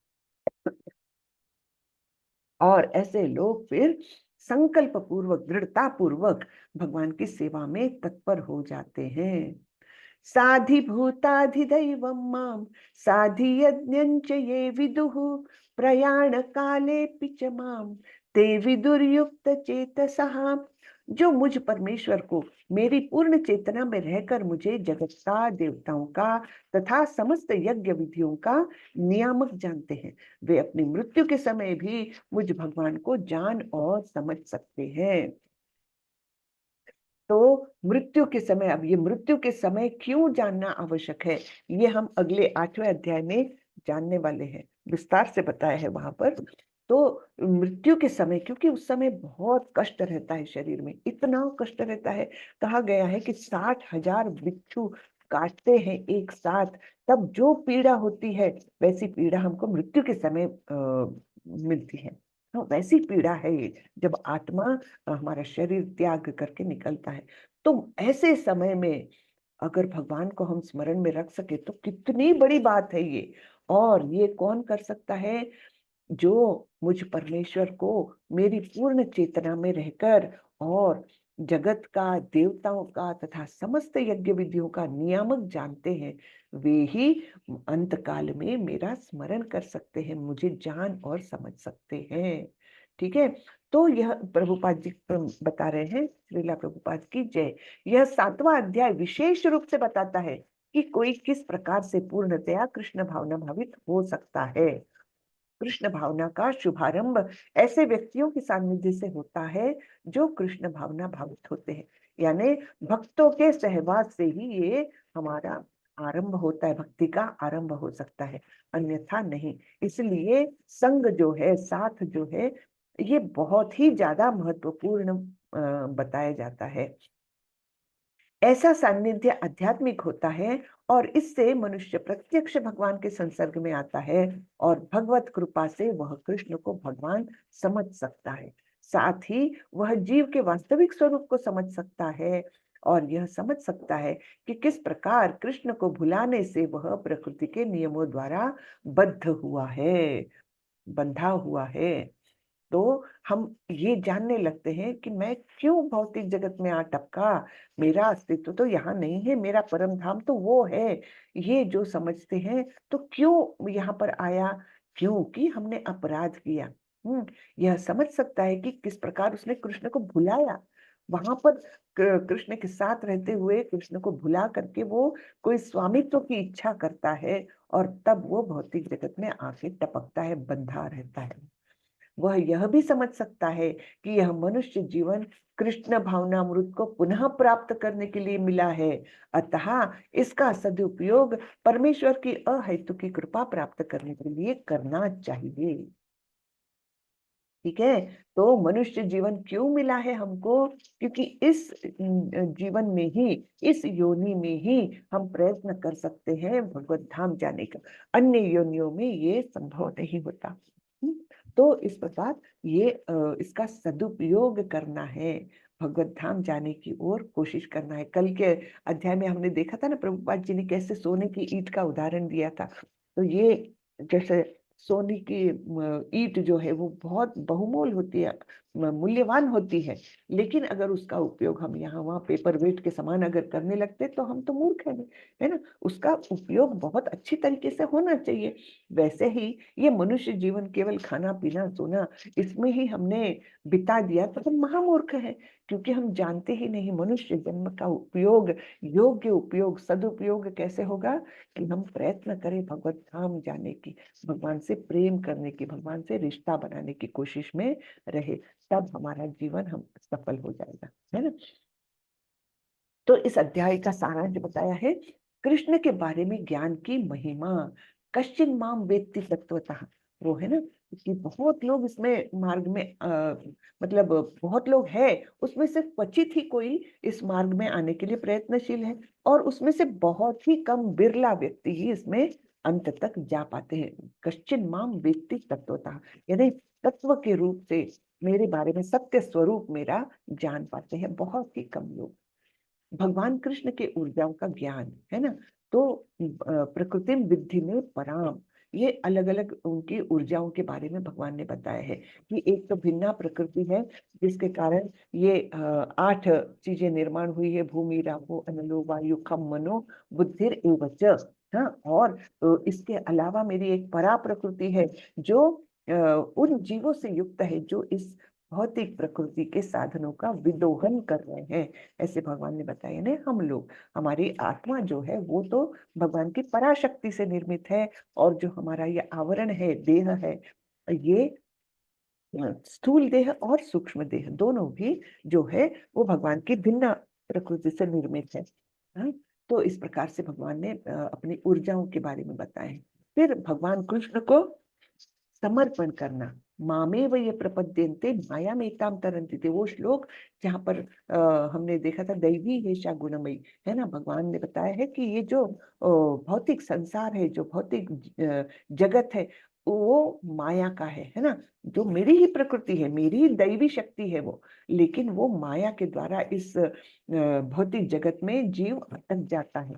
और ऐसे लोग फिर संकल्प पूर्वक, दृढ़ता पूर्वक भगवान की सेवा में तत्पर हो जाते हैं। साधिभूताधिदैवं मां साधियज्ञञ्च ये विदुः प्रयाण कालेऽपि च मां ते विदुर्युक्त चेतसः। जो मुझ परमेश्वर को मेरी पूर्ण चेतना में रहकर मुझे जगत का, देवताओं का तथा समस्त यज्ञ विधियों का नियामक जानते हैं, वे अपनी मृत्यु के समय भी मुझ भगवान को जान और समझ सकते हैं। तो मृत्यु के समय, अब ये मृत्यु के समय क्यों जानना आवश्यक है, ये हम अगले 8वें अध्याय में जानने वाले हैं। विस्तार से बताया है वहां पर। तो मृत्यु के समय, क्योंकि उस समय बहुत कष्ट रहता है शरीर में, इतना कष्ट रहता है, कहा गया है कि 60,000 बिच्छू काटते हैं एक साथ, तब जो पीड़ा होती है वैसी पीड़ा हमको मृत्यु के समय मिलती है। तो वैसी पीड़ा है ये, जब आत्मा हमारा शरीर त्याग करके निकलता है। तो ऐसे समय में अगर भगवान को हम स्मरण में रख सके तो कितनी बड़ी बात है ये। और ये कौन कर सकता है, जो मुझ परमेश्वर को मेरी पूर्ण चेतना में रहकर और जगत का, देवताओं का तथा समस्त यज्ञ विधियों का नियामक जानते हैं, वे ही अंत काल में मेरा स्मरण कर सकते हैं, मुझे जान और समझ सकते हैं। ठीक है। तो यह प्रभुपाद जी बता रहे हैं, श्रीला प्रभुपाद की जय। यह 7वां अध्याय विशेष रूप से बताता है कि कोई किस प्रकार से पूर्णतया कृष्ण भावना भावित हो सकता है। कृष्ण भावना का शुभारंभ ऐसे व्यक्तियों के सानिध्य से होता है जो कृष्ण भावना भावित होते हैं। यानी भक्तों के सहवास से ही ये हमारा आरंभ होता है, भक्ति का आरंभ हो सकता है, अन्यथा नहीं। इसलिए संग जो है, साथ जो है, ये बहुत ही ज्यादा महत्वपूर्ण बताया जाता है। ऐसा सानिध्य आध्यात्मिक होता है और इससे मनुष्य प्रत्यक्ष भगवान के संसर्ग में आता है और भगवत कृपा से वह कृष्ण को भगवान समझ सकता है। साथ ही वह जीव के वास्तविक स्वरूप को समझ सकता है और यह समझ सकता है कि किस प्रकार कृष्ण को भुलाने से वह प्रकृति के नियमों द्वारा बद्ध हुआ है, बंधा हुआ है। तो हम ये जानने लगते हैं कि मैं क्यों भौतिक जगत में आ टपका, मेरा अस्तित्व तो यहाँ नहीं है, मेरा परम धाम तो वो है। ये जो समझते हैं तो क्यों यहाँ पर आया, क्योंकि हमने अपराध किया। यह समझ सकता है कि किस प्रकार उसने कृष्ण को भुलाया, वहां पर कृष्ण के साथ रहते हुए कृष्ण को भुला करके वो कोई स्वामित्व की इच्छा करता है और तब वो भौतिक जगत में आके टपकता है, बंधा रहता है। वह यह भी समझ सकता है कि यह मनुष्य जीवन कृष्ण भावनामृत को पुनः प्राप्त करने के लिए मिला है, अतः इसका सदुपयोग परमेश्वर की अहेतुकी कृपा प्राप्त करने के लिए करना चाहिए। ठीक है। तो मनुष्य जीवन क्यों मिला है हमको, क्योंकि इस जीवन में ही, इस योनि में ही हम प्रयत्न कर सकते हैं भगवत धाम जाने का, अन्य योनियों में ये संभव नहीं होता। तो इस प्रकार ये इसका सदुपयोग करना है, भगवत धाम जाने की ओर कोशिश करना है। कल के अध्याय में हमने देखा था ना, प्रभुपाद जी ने कैसे सोने की ईंट का उदाहरण दिया था। तो ये जैसे सोने की ईंट जो है वो बहुत बहुमूल्य होती है, मूल्यवान होती है, लेकिन अगर उसका उपयोग हम यहाँ वहाँ पेपर वेट के समान अगर करने लगते तो हम तो मूर्ख हैं, है ना। उसका उपयोग बहुत अच्छी तरीके से होना चाहिए। वैसे ही ये मनुष्य जीवन केवल खाना पीना सोना इसमें ही हमने बिता दिया तो हम महामूर्ख हैं, क्योंकि हम जानते ही नहीं मनुष्य जन्म का उपयोग, योग्य उपयोग, सदुपयोग कैसे होगा, कि हम प्रयत्न करें भगवत धाम जाने की, भगवान से प्रेम करने की, भगवान से रिश्ता बनाने की कोशिश में रहे, तब हमारा जीवन हम सफल हो जाएगा, है ना। तो इस अध्याय का सारांश बताया है कृष्ण के बारे में ज्ञान की महिमा। कश्चिन माम वेत्ति तत्वतः, वो है ना कि बहुत लोग इसमें मार्ग में मतलब बहुत लोग हैं, उसमें से क्वचित ही कोई इस मार्ग में आने के लिए प्रयत्नशील है, और उसमें से बहुत ही कम बिरला व्यक्ति ही इसमें अंत तक जा पाते हैं। कश्चिन माम वेत्ति तत्वतः, यानी तत्व के रूप से मेरे बारे में, सत्य स्वरूप मेरा जान पाते हैं बहुत ही कम लोग। भगवान कृष्ण के ऊर्जाओं का ज्ञान, है ना। तो प्रकृति विद्धि में पराम, ये अलग अलग उनकी ऊर्जाओं के बारे में भगवान ने बताया है कि एक तो भिन्ना प्रकृति है जिसके कारण ये 8 चीजें निर्माण हुई है, भूमि रापो अनलो वायु खम मनो बुद्धिर एवच। हाँ, और इसके अलावा मेरी एक परा प्रकृति है जो उन जीवों से युक्त है जो इस भौतिक प्रकृति के साधनों का विदोहन कर रहे हैं, ऐसे भगवान ने बताया ना। हम लोग, हमारी आत्मा जो है वो तो भगवान की पराशक्ति से निर्मित है, और जो हमारा ये आवरण है, देह है, ये स्थूल देह और सूक्ष्म देह दोनों भी जो है वो भगवान की भिन्न प्रकृति से निर्मित है। हाँ? तो इस प्रकार से भगवान ने अपनी ऊर्जाओं के बारे में बताया। फिर भगवान कृष्ण को समर्पण करना, मामेव ये प्रपद्यन्ते माया में ताम तरन्ति थे, वो श्लोक जहाँ पर हमने देखा था दैवी हेषा गुणमयी, है ना। भगवान ने बताया है कि ये जो भौतिक संसार है, जो भौतिक जगत है, वो माया का है ना। जो मेरी ही प्रकृति है, मेरी ही दैवी शक्ति है वो, लेकिन वो माया के द्वारा इस भौतिक जगत में जीव अटक जाता है।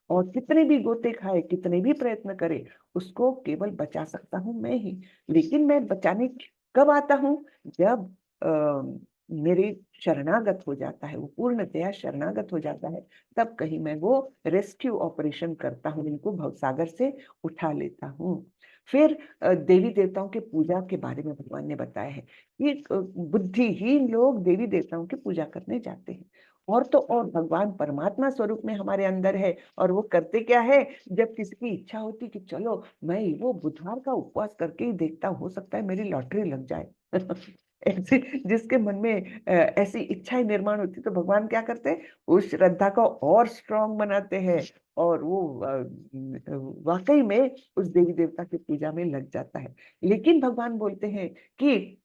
और कितने भी गोते खाए, कितने भी प्रयत्न करे, उसको केवल बचा सकता हूं मैं ही। लेकिन मैं बचाने कब आता हूं, जब मेरे शरणागत हो जाता है, वो पूर्णतया शरणागत हो जाता है, तब कहीं मैं वो रेस्क्यू ऑपरेशन करता हूँ, इनको भवसागर से उठा लेता हूँ। फिर देवी देवताओं के पूजा के बारे में भगवान ने बताया है। ये बुद्धिहीन लोग देवी देवताओं की पूजा करने जाते हैं, और तो और भगवान परमात्मा स्वरूप में हमारे अंदर है, और वो करते क्या है, जब किसी की इच्छा होती कि चलो मैं वो बुधवार का उपवास करके ही देखता हूँ, हो सकता है मेरी लॉटरी लग जाए ऐसे जिसके मन में ऐसी इच्छाएं निर्माण होती, तो भगवान क्या करते हैं, उस श्रद्धा को और स्ट्रांग बनाते हैं, और वो वाकई में उस देवी देवता की पूजा में लग जाता है। लेकिन भगवान बोलते हैं कि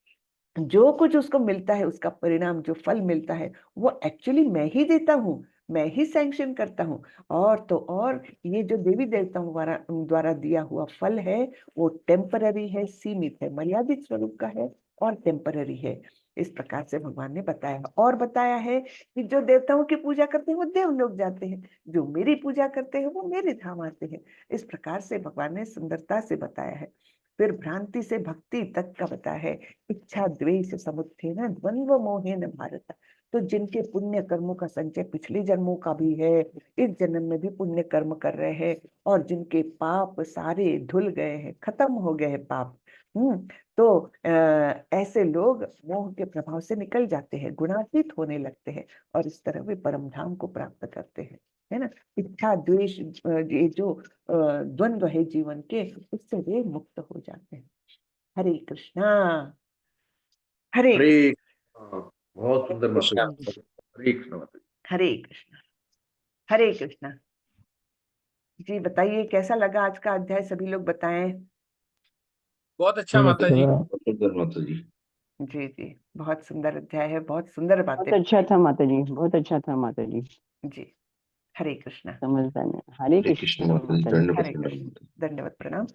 जो कुछ उसको मिलता है, उसका परिणाम, जो फल मिलता है, वो एक्चुअली मैं ही देता हूँ, मैं ही सैंक्शन करता हूँ। और तो और ये जो देवी देवताओं द्वारा द्वारा दिया हुआ फल है, वो टेम्पररी है, सीमित है, मर्यादित स्वरूप का है, और टेम्पररी है। इस प्रकार से भगवान ने बताया, और बताया है कि जो देवताओं की पूजा करते हैं वो देव लोग जाते हैं, जो मेरी पूजा करते हैं वो मेरे धाम आते हैं। इस प्रकार से भगवान ने सुंदरता से बताया है। फिर भ्रांति से भक्ति तक का बताया है। इच्छा द्वेष समुत्थेन द्वंद्व मोहेन भारत, तो जिनके पुण्य कर्मों का संचय पिछले जन्मों का भी है, इस जन्म में भी पुण्य कर्म कर रहे हैं, और जिनके पाप सारे धुल गए हैं, खत्म हो गए हैं पाप, तो ऐसे लोग मोह के प्रभाव से निकल जाते हैं, गुणातीत होने लगते हैं, और इस तरह वे परम धाम को प्राप्त करते हैं, है ना। इच्छा द्वेष ये जो द्वंद्व है जीवन के, उससे वे मुक्त हो जाते हैं। हरे कृष्णा, हरे हरे कृष्ण, बहुत सुंदर माता जी। हरे कृष्ण माता जी। हरे कृष्ण, हरे कृष्णा। जी बताइए कैसा लगा आज का अध्याय, सभी लोग बताएं। बहुत अच्छा माता जी। बहुत सुंदर माता जी। जी जी, बहुत सुंदर अध्याय है, बहुत सुंदर बातें बहुत अच्छा बताई। था माता जी, बहुत अच्छा था माता जी। जी, हरे कृष्णा। समझदार है। हरे हरे कृष्ण कृष्ण माता जी, माता जी। दंडवत हरे प्रणाम कृष्ण, माता जी। धन्यवाद, प्रणाम।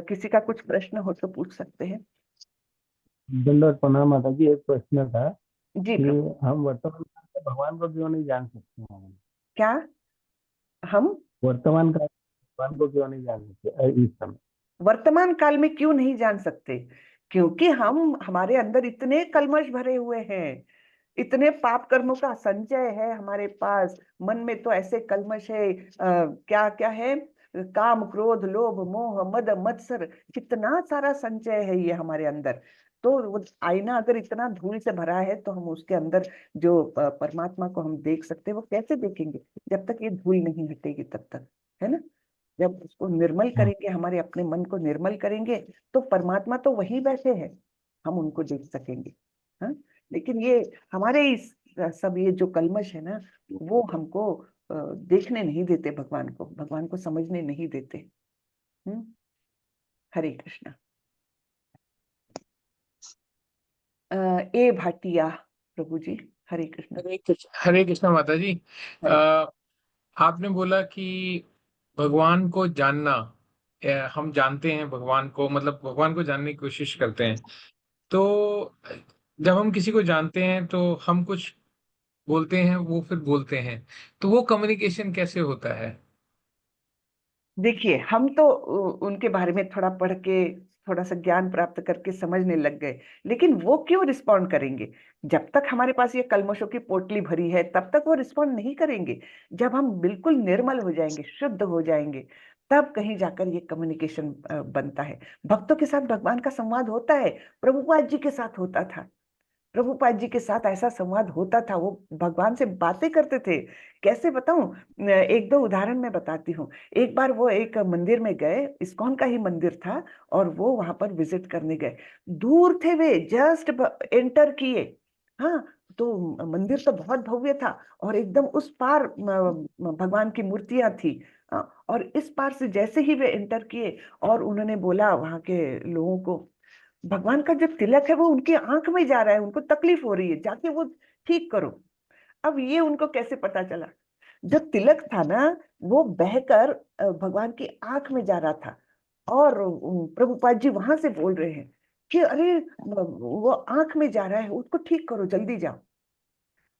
किसी का कुछ प्रश्न हो तो पूछ सकते हैं। दंडवत प्रणाम माता जी। एक प्रश्न था जी कि प्रभु। हम वर्तमान काल में भगवान को क्यों नहीं जान सकते हैं? क्या हम वर्तमान काल में भगवान को क्यों नहीं जान सकते इस समय? वर्तमान काल में क्यों नहीं जान सकते? क्योंकि हम हमारे अंदर इतने कल्मश भरे हुए हैं, इतने पाप कर्मों का संचय है हमारे पास। मन में तो ऐसे कल्मश है, क्या क्या है, काम क्रोध लोभ मोह मद मत्सर, कितना सारा संचय है ये हमारे अंदर। तो वो आईना अगर इतना धूल से भरा है तो हम उसके अंदर जो परमात्मा को हम देख सकते हैं, वो कैसे देखेंगे जब तक ये धूल नहीं हटेगी तब तक, है ना। जब उसको निर्मल करेंगे, हमारे अपने मन को निर्मल करेंगे, तो परमात्मा तो वहीं बैठे हैं, हम उनको देख सकेंगे। हाँ, लेकिन ये हमारे इस सब ये जो कल्मश है ना, वो हमको देखने नहीं देते, भगवान को समझने नहीं देते। हरे कृष्णा। ए भाटिया प्रभु जी, हरे कृष्णा। हरे कृष्णा माता जी। हरे। आपने बोला कि भगवान को जानना, हम जानते हैं भगवान को, मतलब भगवान को जानने की कोशिश करते हैं। तो जब हम किसी को जानते हैं तो हम कुछ बोलते हैं, वो फिर बोलते हैं, तो वो कम्युनिकेशन कैसे होता है? देखिए, हम तो उनके बारे में थोड़ा पढ़ के, थोड़ा सा ज्ञान प्राप्त करके समझने लग गए, लेकिन वो क्यों रिस्पॉन्ड करेंगे? जब तक हमारे पास ये कल्मशों की पोटली भरी है तब तक वो रिस्पॉन्ड नहीं करेंगे। जब हम बिल्कुल निर्मल हो जाएंगे, शुद्ध हो जाएंगे, तब कहीं जाकर ये कम्युनिकेशन बनता है। भक्तों के साथ भगवान का संवाद होता है, प्रभुपाद जी के साथ होता था। प्रभुपाद जी के साथ ऐसा संवाद होता था, वो भगवान से बातें करते थे। कैसे बताऊं, एक दो उदाहरण मैं बताती हूँ। एक बार वो एक मंदिर में गए, इस्कॉन का ही मंदिर था, और वो वहां पर विजिट करने गए। दूर थे वे, जस्ट एंटर किए। हाँ, तो मंदिर तो बहुत भव्य था, और एकदम उस पार भगवान की मूर्तियां थी। और इस पार से जैसे ही वे एंटर किए, और उन्होंने बोला वहां के लोगों को, भगवान का जो तिलक है वो उनकी आंख में जा रहा है, उनको तकलीफ हो रही है, जाके वो ठीक करो। अब ये उनको कैसे पता चला? जो तिलक था ना, वो बहकर भगवान की आंख में जा रहा था, और प्रभुपाद जी वहां से बोल रहे हैं कि अरे वो आंख में जा रहा है, उसको ठीक करो, जल्दी जाओ।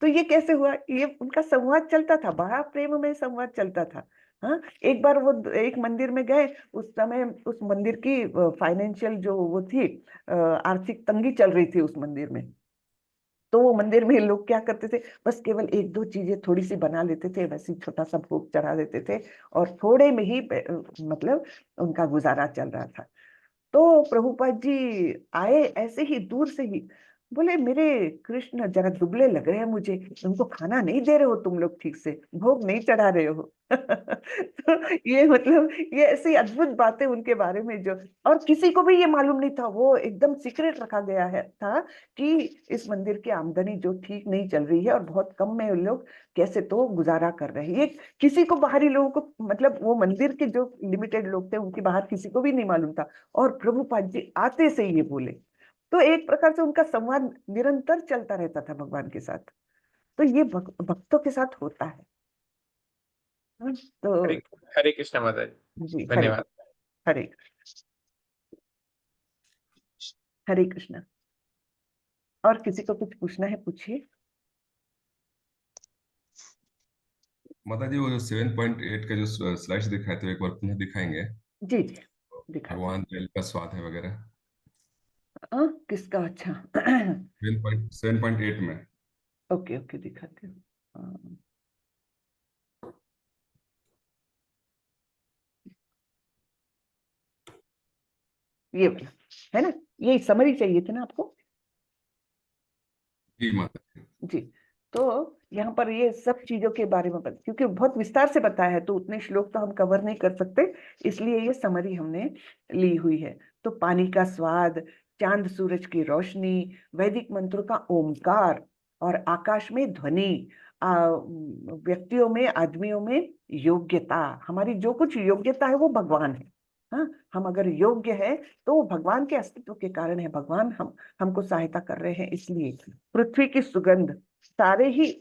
तो ये कैसे हुआ? ये उनका संवाद चलता था, बड़ा प्रेम में संवाद चलता था। हाँ, एक बार वो एक मंदिर में गए, उस समय उस मंदिर की फाइनेंशियल जो वो थी, आर्थिक तंगी चल रही थी उस मंदिर में। तो वो मंदिर में लोग क्या करते थे, बस केवल एक दो चीजें थोड़ी सी बना लेते थे, वैसे ही छोटा सा भोग चढ़ा देते थे, और थोड़े में ही मतलब उनका गुजारा चल रहा था। तो प्रभुपाद जी आए ऐसे ही दूर से ही, बोले मेरे कृष्ण जरा दुबले लग रहे हैं मुझे, उनको खाना नहीं दे रहे हो तुम लोग, ठीक से भोग नहीं चढ़ा रहे हो। तो ये मतलब ये ऐसी अद्भुत बातें उनके बारे में, जो और किसी को भी ये मालूम नहीं था, वो एकदम सीक्रेट रखा गया है था कि इस मंदिर की आमदनी जो ठीक नहीं चल रही है, और बहुत कम में लोग कैसे तो गुजारा कर रहे हैं। ये किसी को, बाहरी लोगों को, मतलब वो मंदिर के जो लिमिटेड लोग थे उनके बाहर किसी को भी नहीं मालूम था, और प्रभुपाद जी आते से ये बोले। तो एक प्रकार से उनका संवाद निरंतर चलता रहता था भगवान के साथ। तो ये भक्तों के साथ होता है। तो हरे हरे कृष्णा माता जी, जी, हरे धन्यवाद। हरे हरे कृष्णा। और किसी को कुछ पूछना है, पूछिए। माता जी, वो जो 7.8 का जो स्लाइड्स दिखाए थे, एक बार पुनः दिखाएंगे? जी जी, दिखाते भगवान तेल का स्वाद है वगैरह। किसका? अच्छा। 7.8 में। ओके ओके, दिखाते हो। ये वाला है ना, ये समरी चाहिए थे ना आपको? जी माता जी। जी। तो यहाँ पर ये सब चीजों के बारे में क्योंकि बहुत विस्तार से बताया है, तो उतने श्लोक तो हम कवर नहीं कर सकते, इसलिए ये समरी हमने ली हुई है। तो पानी का स्वाद, चांद सूरज की रोशनी, वैदिक मंत्रों का ओमकार, और आकाश में ध्वनि, व्यक्तियों में, आदमियों में योग्यता, हमारी जो कुछ योग्यता है वो भगवान है। हाँ, हम अगर योग्य है तो वो भगवान के अस्तित्व के कारण है, भगवान हमको सहायता कर रहे हैं। इसलिए पृथ्वी की सुगंध, सारे ही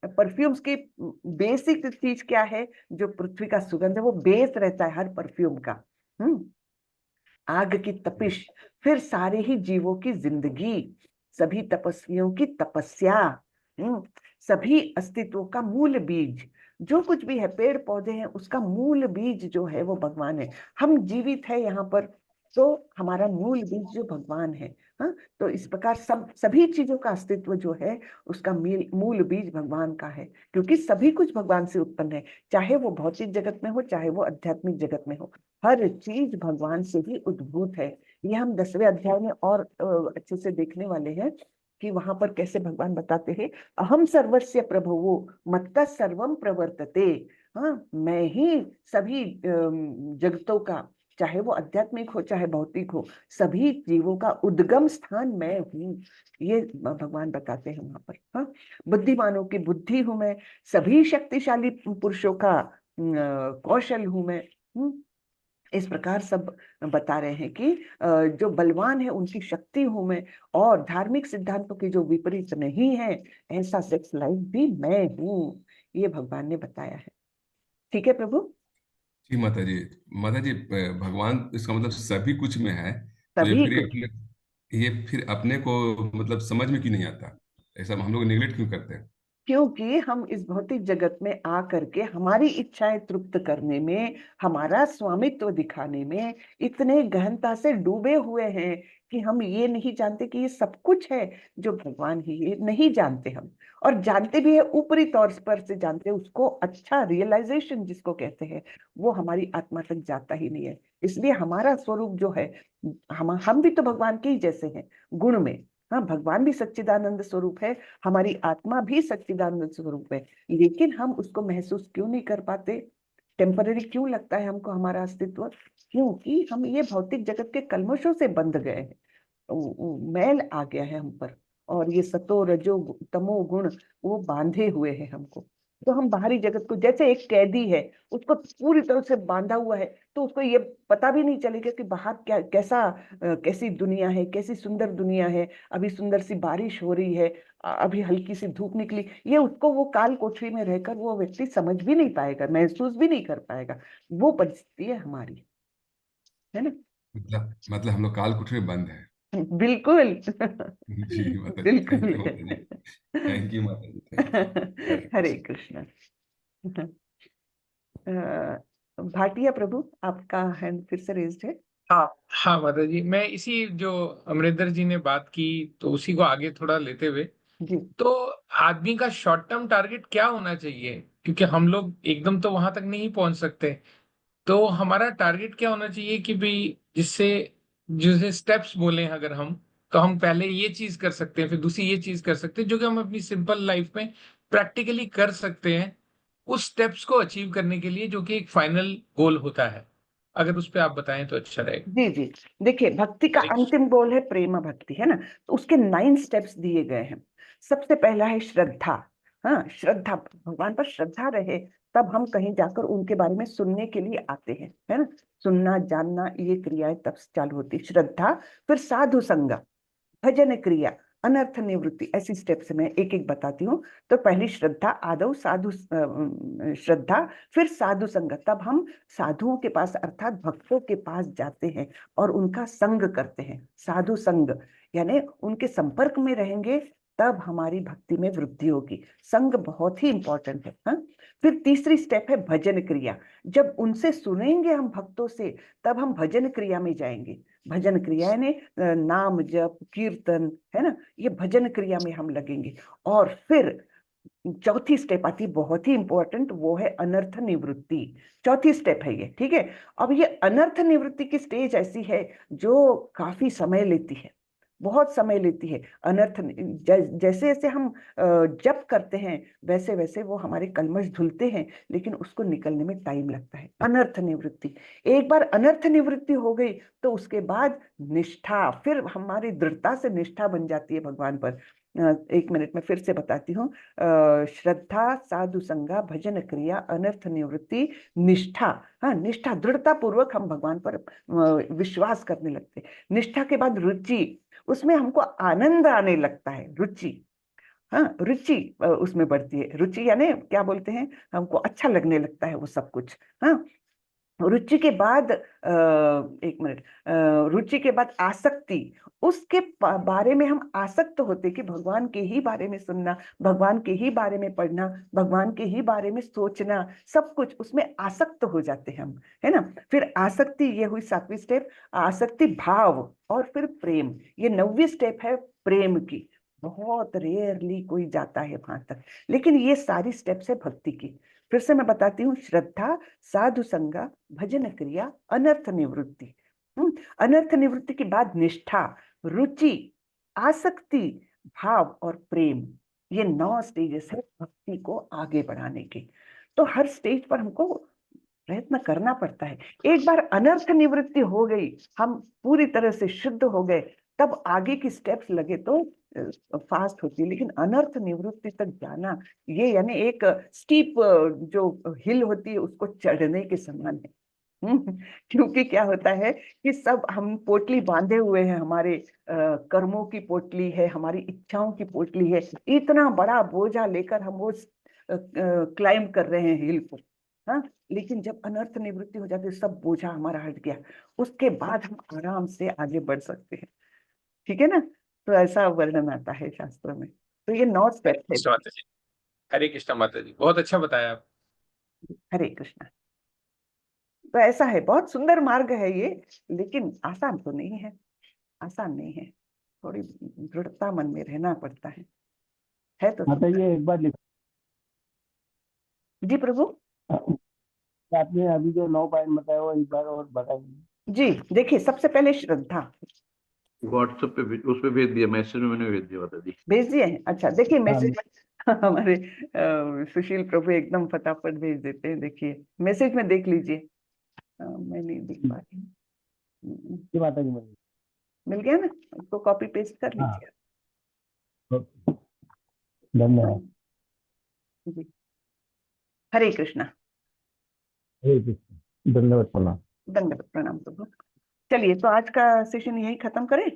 परफ्यूम्स की बेसिक चीज क्या है? जो पृथ्वी का सुगंध है, वो बेस रहता है हर परफ्यूम का। आग की तपिश, फिर सारे ही जीवों की जिंदगी, सभी तपस्वियों की तपस्या, सभी अस्तित्व का मूल बीज, जो कुछ भी है, पेड़ पौधे हैं, उसका मूल बीज जो है वो भगवान है। हम जीवित है यहाँ पर, तो हमारा मूल बीज जो भगवान है, हाँ, तो इस प्रकार सभी चीजों का अस्तित्व जो है उसका मूल बीज भगवान का है, क्योंकि सभी कुछ भगवान से उत्पन्न है, चाहे वो भौतिक जगत में हो चाहे वो आध्यात्मिक जगत में हो, हर चीज भगवान से ही उद्भूत है। ये हम 10वें अध्याय में और अच्छे से देखने वाले हैं कि वहां पर कैसे भगवान बताते हैं, अहम सर्वस्य प्रभुवो मत्तः सर्वम प्रवर्तते। हाँ, मैं ही सभी जगतों का, चाहे वो आध्यात्मिक हो चाहे भौतिक हो, सभी जीवों का उद्गम स्थान मैं हूँ, ये भगवान बताते हैं वहां पर। हाँ, बुद्धिमानों की बुद्धि हूं मैं, सभी शक्तिशाली पुरुषों का कौशल हूं मैं। इस प्रकार सब बता रहे हैं कि जो बलवान है उनकी शक्ति हूं मैं, और धार्मिक सिद्धांतों की जो विपरीत नहीं है ऐसा सेक्स लाइफ भी मैं हूँ, ये भगवान ने बताया है। ठीक है प्रभु। जी माता जी। माता जी, भगवान इसका मतलब सभी कुछ में है, तो सभी कुछ, ये फिर अपने को मतलब समझ में क्यों नहीं आता? ऐसा हम लोग निगलेक्ट क्यों करते हैं? क्योंकि हम इस भौतिक जगत में आ करके हमारी इच्छाएं तृप्त करने में, हमारा स्वामित्व दिखाने में इतने गहनता से डूबे हुए हैं कि हम ये नहीं जानते कि ये सब कुछ है जो भगवान ही, ये नहीं जानते हम। और जानते भी है ऊपरी तौर पर से जानते हैं, उसको अच्छा रियलाइजेशन जिसको कहते हैं वो हमारी आत्मा तक जाता ही नहीं है। इसलिए हमारा स्वरूप जो है, हम भी तो भगवान के ही जैसे हैं गुण में। हाँ, भगवान भी सच्चिदानंद स्वरूप है, हमारी आत्मा भी सच्चिदानंद स्वरूप है, लेकिन हम उसको महसूस क्यों नहीं कर पाते? टेम्पररी क्यों लगता है हमको हमारा अस्तित्व? क्योंकि हम ये भौतिक जगत के कल्मशों से बंध गए हैं, मैल आ गया है हम पर, और ये सतो रजो तमो गुण वो बांधे हुए हैं हमको। तो हम बाहरी जगत को, जैसे एक कैदी है उसको पूरी तरह से बांधा हुआ है, तो उसको ये पता भी नहीं चलेगा कि बाहर क्या कैसी दुनिया है, कैसी सुंदर दुनिया है, अभी सुंदर सी बारिश हो रही है, अभी हल्की सी धूप निकली, ये उसको वो काल कोठरी में रहकर वो व्यक्ति समझ भी नहीं पाएगा, महसूस भी नहीं कर पाएगा। वो परिस्थिति है हमारी, है ना। मतलब हम लोग काल कुछ में बंद है। बिल्कुल। जी माता जी, थैंक बिल्कुल। यू माता जी। थैंक यू माता जी, थैंक यू। हरे हरे कृष्ण। कृष्ण। भाटिया प्रभु, आपका हैंड फिर से रेज्ड है। हाँ हाँ माता जी, मैं इसी जो अमरिंदर जी ने बात की तो उसी को आगे थोड़ा लेते हुए, जी तो आदमी का शॉर्ट टर्म टारगेट क्या होना चाहिए, क्योंकि हम लोग एकदम तो वहां तक नहीं पहुंच सकते। तो हमारा टारगेट क्या होना चाहिए कि भाई जिससे जैसे स्टेप्स बोले हैं अगर हम, तो हम पहले ये चीज कर सकते हैं फिर दूसरी ये चीज कर सकते हैं, जो कि हम अपनी सिंपल लाइफ में प्रैक्टिकली कर सकते हैं उस स्टेप्स को अचीव करने के लिए, जो कि एक फाइनल गोल होता है। अगर उस पर आप बताएं तो अच्छा रहेगा। जी जी। देखिए, भक्ति का हरे कृष्ण। अंतिम गोल है प्रेम भक्ति, है ना। तो उसके 9 स्टेप्स दिए गए हैं। सबसे पहला है श्रद्धा। हाँ, श्रद्धा, भगवान पर श्रद्धा रहे तब हम कहीं जाकर उनके बारे में सुनने के लिए आते हैं, है ना। सुनना जानना ये क्रियाएं तब चालू होती, श्रद्धा। फिर साधु संग, भजन क्रिया, अनर्थ निवृत्ति, ऐसी स्टेप से मैं एक एक बताती हूँ। तो पहली श्रद्धा, आदौ श्रद्धा, फिर साधु संग, तब हम साधुओं के पास अर्थात भक्तों के पास जाते हैं और उनका संग करते हैं। साधु संग यानी उनके संपर्क में रहेंगे तब हमारी भक्ति में वृद्धि होगी। संग बहुत ही इंपॉर्टेंट है। हाँ, फिर तीसरी स्टेप है भजन क्रिया। जब उनसे सुनेंगे हम भक्तों से, तब हम भजन क्रिया में जाएंगे। भजन क्रिया यानी नाम जप कीर्तन, है ना, ये भजन क्रिया में हम लगेंगे। और फिर चौथी स्टेप आती है बहुत ही इंपॉर्टेंट, वो है अनर्थ निवृत्ति। चौथी स्टेप है ये, ठीक है। अब ये अनर्थ निवृत्ति की स्टेज ऐसी है जो काफी समय लेती है, बहुत समय लेती है। अनर्थ जैसे जैसे हम जप करते हैं वैसे वैसे वो हमारे कलमश धुलते हैं, लेकिन उसको निकलने में टाइम लगता है। अनर्थ निवृत्ति, एक बार अनर्थ निवृत्ति हो गई तो उसके बाद निष्ठा, फिर हमारी दृढ़ता से निष्ठा बन जाती है भगवान पर। एक मिनट में फिर से बताती हूँ। श्रद्धा, साधु संगा, भजन क्रिया, अनर्थ निवृत्ति, निष्ठा। हाँ, निष्ठा, दृढ़ता पूर्वक हम भगवान पर विश्वास करने लगते हैं। निष्ठा के बाद रुचि, उसमें हमको आनंद आने लगता है, रुचि। हाँ, रुचि उसमें बढ़ती है। रुचि यानी क्या बोलते हैं, हमको अच्छा लगने लगता है वो सब कुछ। हाँ, रुचि के बाद एक मिनट, रुचि के बाद आसक्ति, उसके बारे में हम आसक्त होते कि भगवान के ही बारे में सुनना, भगवान के ही बारे में पढ़ना, भगवान के ही बारे में सोचना, सब कुछ उसमें आसक्त हो जाते हैं हम, है ना। फिर आसक्ति, ये हुई 7वीं स्टेप, आसक्ति भाव, और फिर प्रेम, ये 9वीं स्टेप है प्रेम की। बहुत रेयरली कोई जाता है वहां तक, लेकिन ये सारी स्टेप्स है भक्ति की। फिर से मैं बताती हूँ, श्रद्धा, साधु संगा, भजन क्रिया, अनर्थ निवृत्ति। अनर्थ निवृत्ति के बाद निष्ठा, रुचि, आसक्ति, भाव और प्रेम। ये 9 स्टेजेस है भक्ति को आगे बढ़ाने के। तो हर स्टेज पर हमको प्रयत्न करना पड़ता है। एक बार अनर्थ निवृत्ति हो गई, हम पूरी तरह से शुद्ध हो गए, तब आगे की स्टेप्स लगे तो फास्ट होती है। लेकिन अनर्थ निवृत्ति तक जाना, ये यानी एक स्टीप जो हिल होती है उसको चढ़ने के समान है। क्योंकि क्या होता है कि सब हम पोटली बांधे हुए हैं, हमारे कर्मों की पोटली है, हमारी इच्छाओं की पोटली है, इतना बड़ा बोझा लेकर हम वो क्लाइम कर रहे हैं हिल को। हाँ, लेकिन जब अनर्थ निवृत्ति हो जाती है, सब बोझा हमारा हट गया, उसके बाद हम आराम से आगे बढ़ सकते हैं। ठीक है ना। तो ऐसा वर्णन आता है शास्त्रों में। तो ये 9 स्टेप है। कृष्ण माता जी, हरे कृष्ण माता जी, बहुत अच्छा बताया आप। हरे कृष्णा। तो ऐसा है, बहुत सुंदर मार्ग है ये, लेकिन आसान तो नहीं है, आसान नहीं है, थोड़ी दृढ़ता मन में रहना पड़ता है तो माता सुंदर। जी एक बार लिखा जी प्रभु। आपने अभी जो 9 पॉइंट बताया वो एक बार और बताइए। जी देखिए, सबसे पहले श्रद्धा व्हाट्सएप पे उस पे भेज दिया, मैसेज में मैंने भेज दिया माता जी। भेज दिए हैं। अच्छा देखिए, हाँ, मैसेज में हमारे सुशील प्रभु एकदम फटाफट भेज देते हैं। देखिए मैसेज में देख लीजिए। मैं नहीं देख पा रही हूँ। ये माता जी मुझे। मिल गया ना, उसको कॉपी पेस्ट कर हाँ, लीजिए। धन्यवाद। जी, हरे कृष्णा। हरे कृष्ण, धन्यवाद प्रणाम। दंडवत प्रणाम प्रभु। चलिए, तो आज का सेशन यही खत्म करें।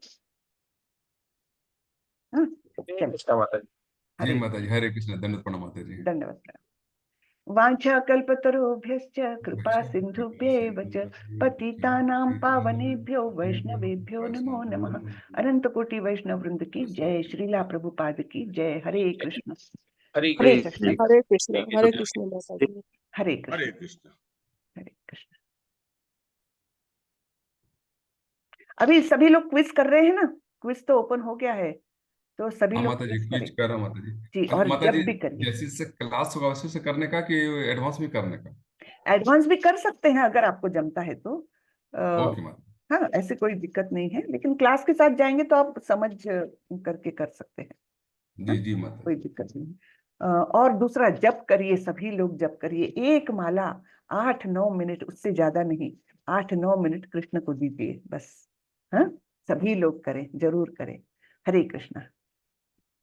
हाँ, चलिए। कृष्ण माता जी। जी हरे माता जी, हरे कृष्ण, दंडवत प्रणाम माता जी। दंडवत प्रणाम। वाञ्छा कल्पतरुभ्यश्च कृपा सिन्धुभ्यैव च पतितानां पावनेभ्यो वैष्णवेभ्यो नमो नमः। अनंत कोटि वैष्णव वृंद की जय, श्रीला प्रभुपाद की जय। हरे कृष्ण। हरे हरे कृष्ण। कृष्ण। हरे कृष्ण माता जी। हरे कृष्ण। हरे कृष्ण। हरे कृष्ण। अभी सभी लोग क्विज कर रहे हैं ना, क्विज तो ओपन हो गया है, तो सभी हाँ लोग माता जी, क्विज क्विज करें। कर रहा हूँ माता जी। जी, अब और माता जी, जब भी करिए। जैसे से क्लास होगा वैसे से करने का कि एडवांस में करने का? एडवांस भी कर सकते हैं अगर आपको जमता है तो। ओके माता। हाँ, ऐसे कोई दिक्कत नहीं है, लेकिन क्लास के साथ जाएंगे तो आप समझ करके कर सकते हैं। हाँ, जी जी माता कोई जी। दिक्कत नहीं। और दूसरा, जप करिए, सभी लोग जप करिए। एक माला 8-9 मिनट, उससे ज्यादा नहीं, 8-9 मिनट कृष्ण को दीजिए बस। हाँ, सभी लोग करें, जरूर करें। हरे कृष्णा।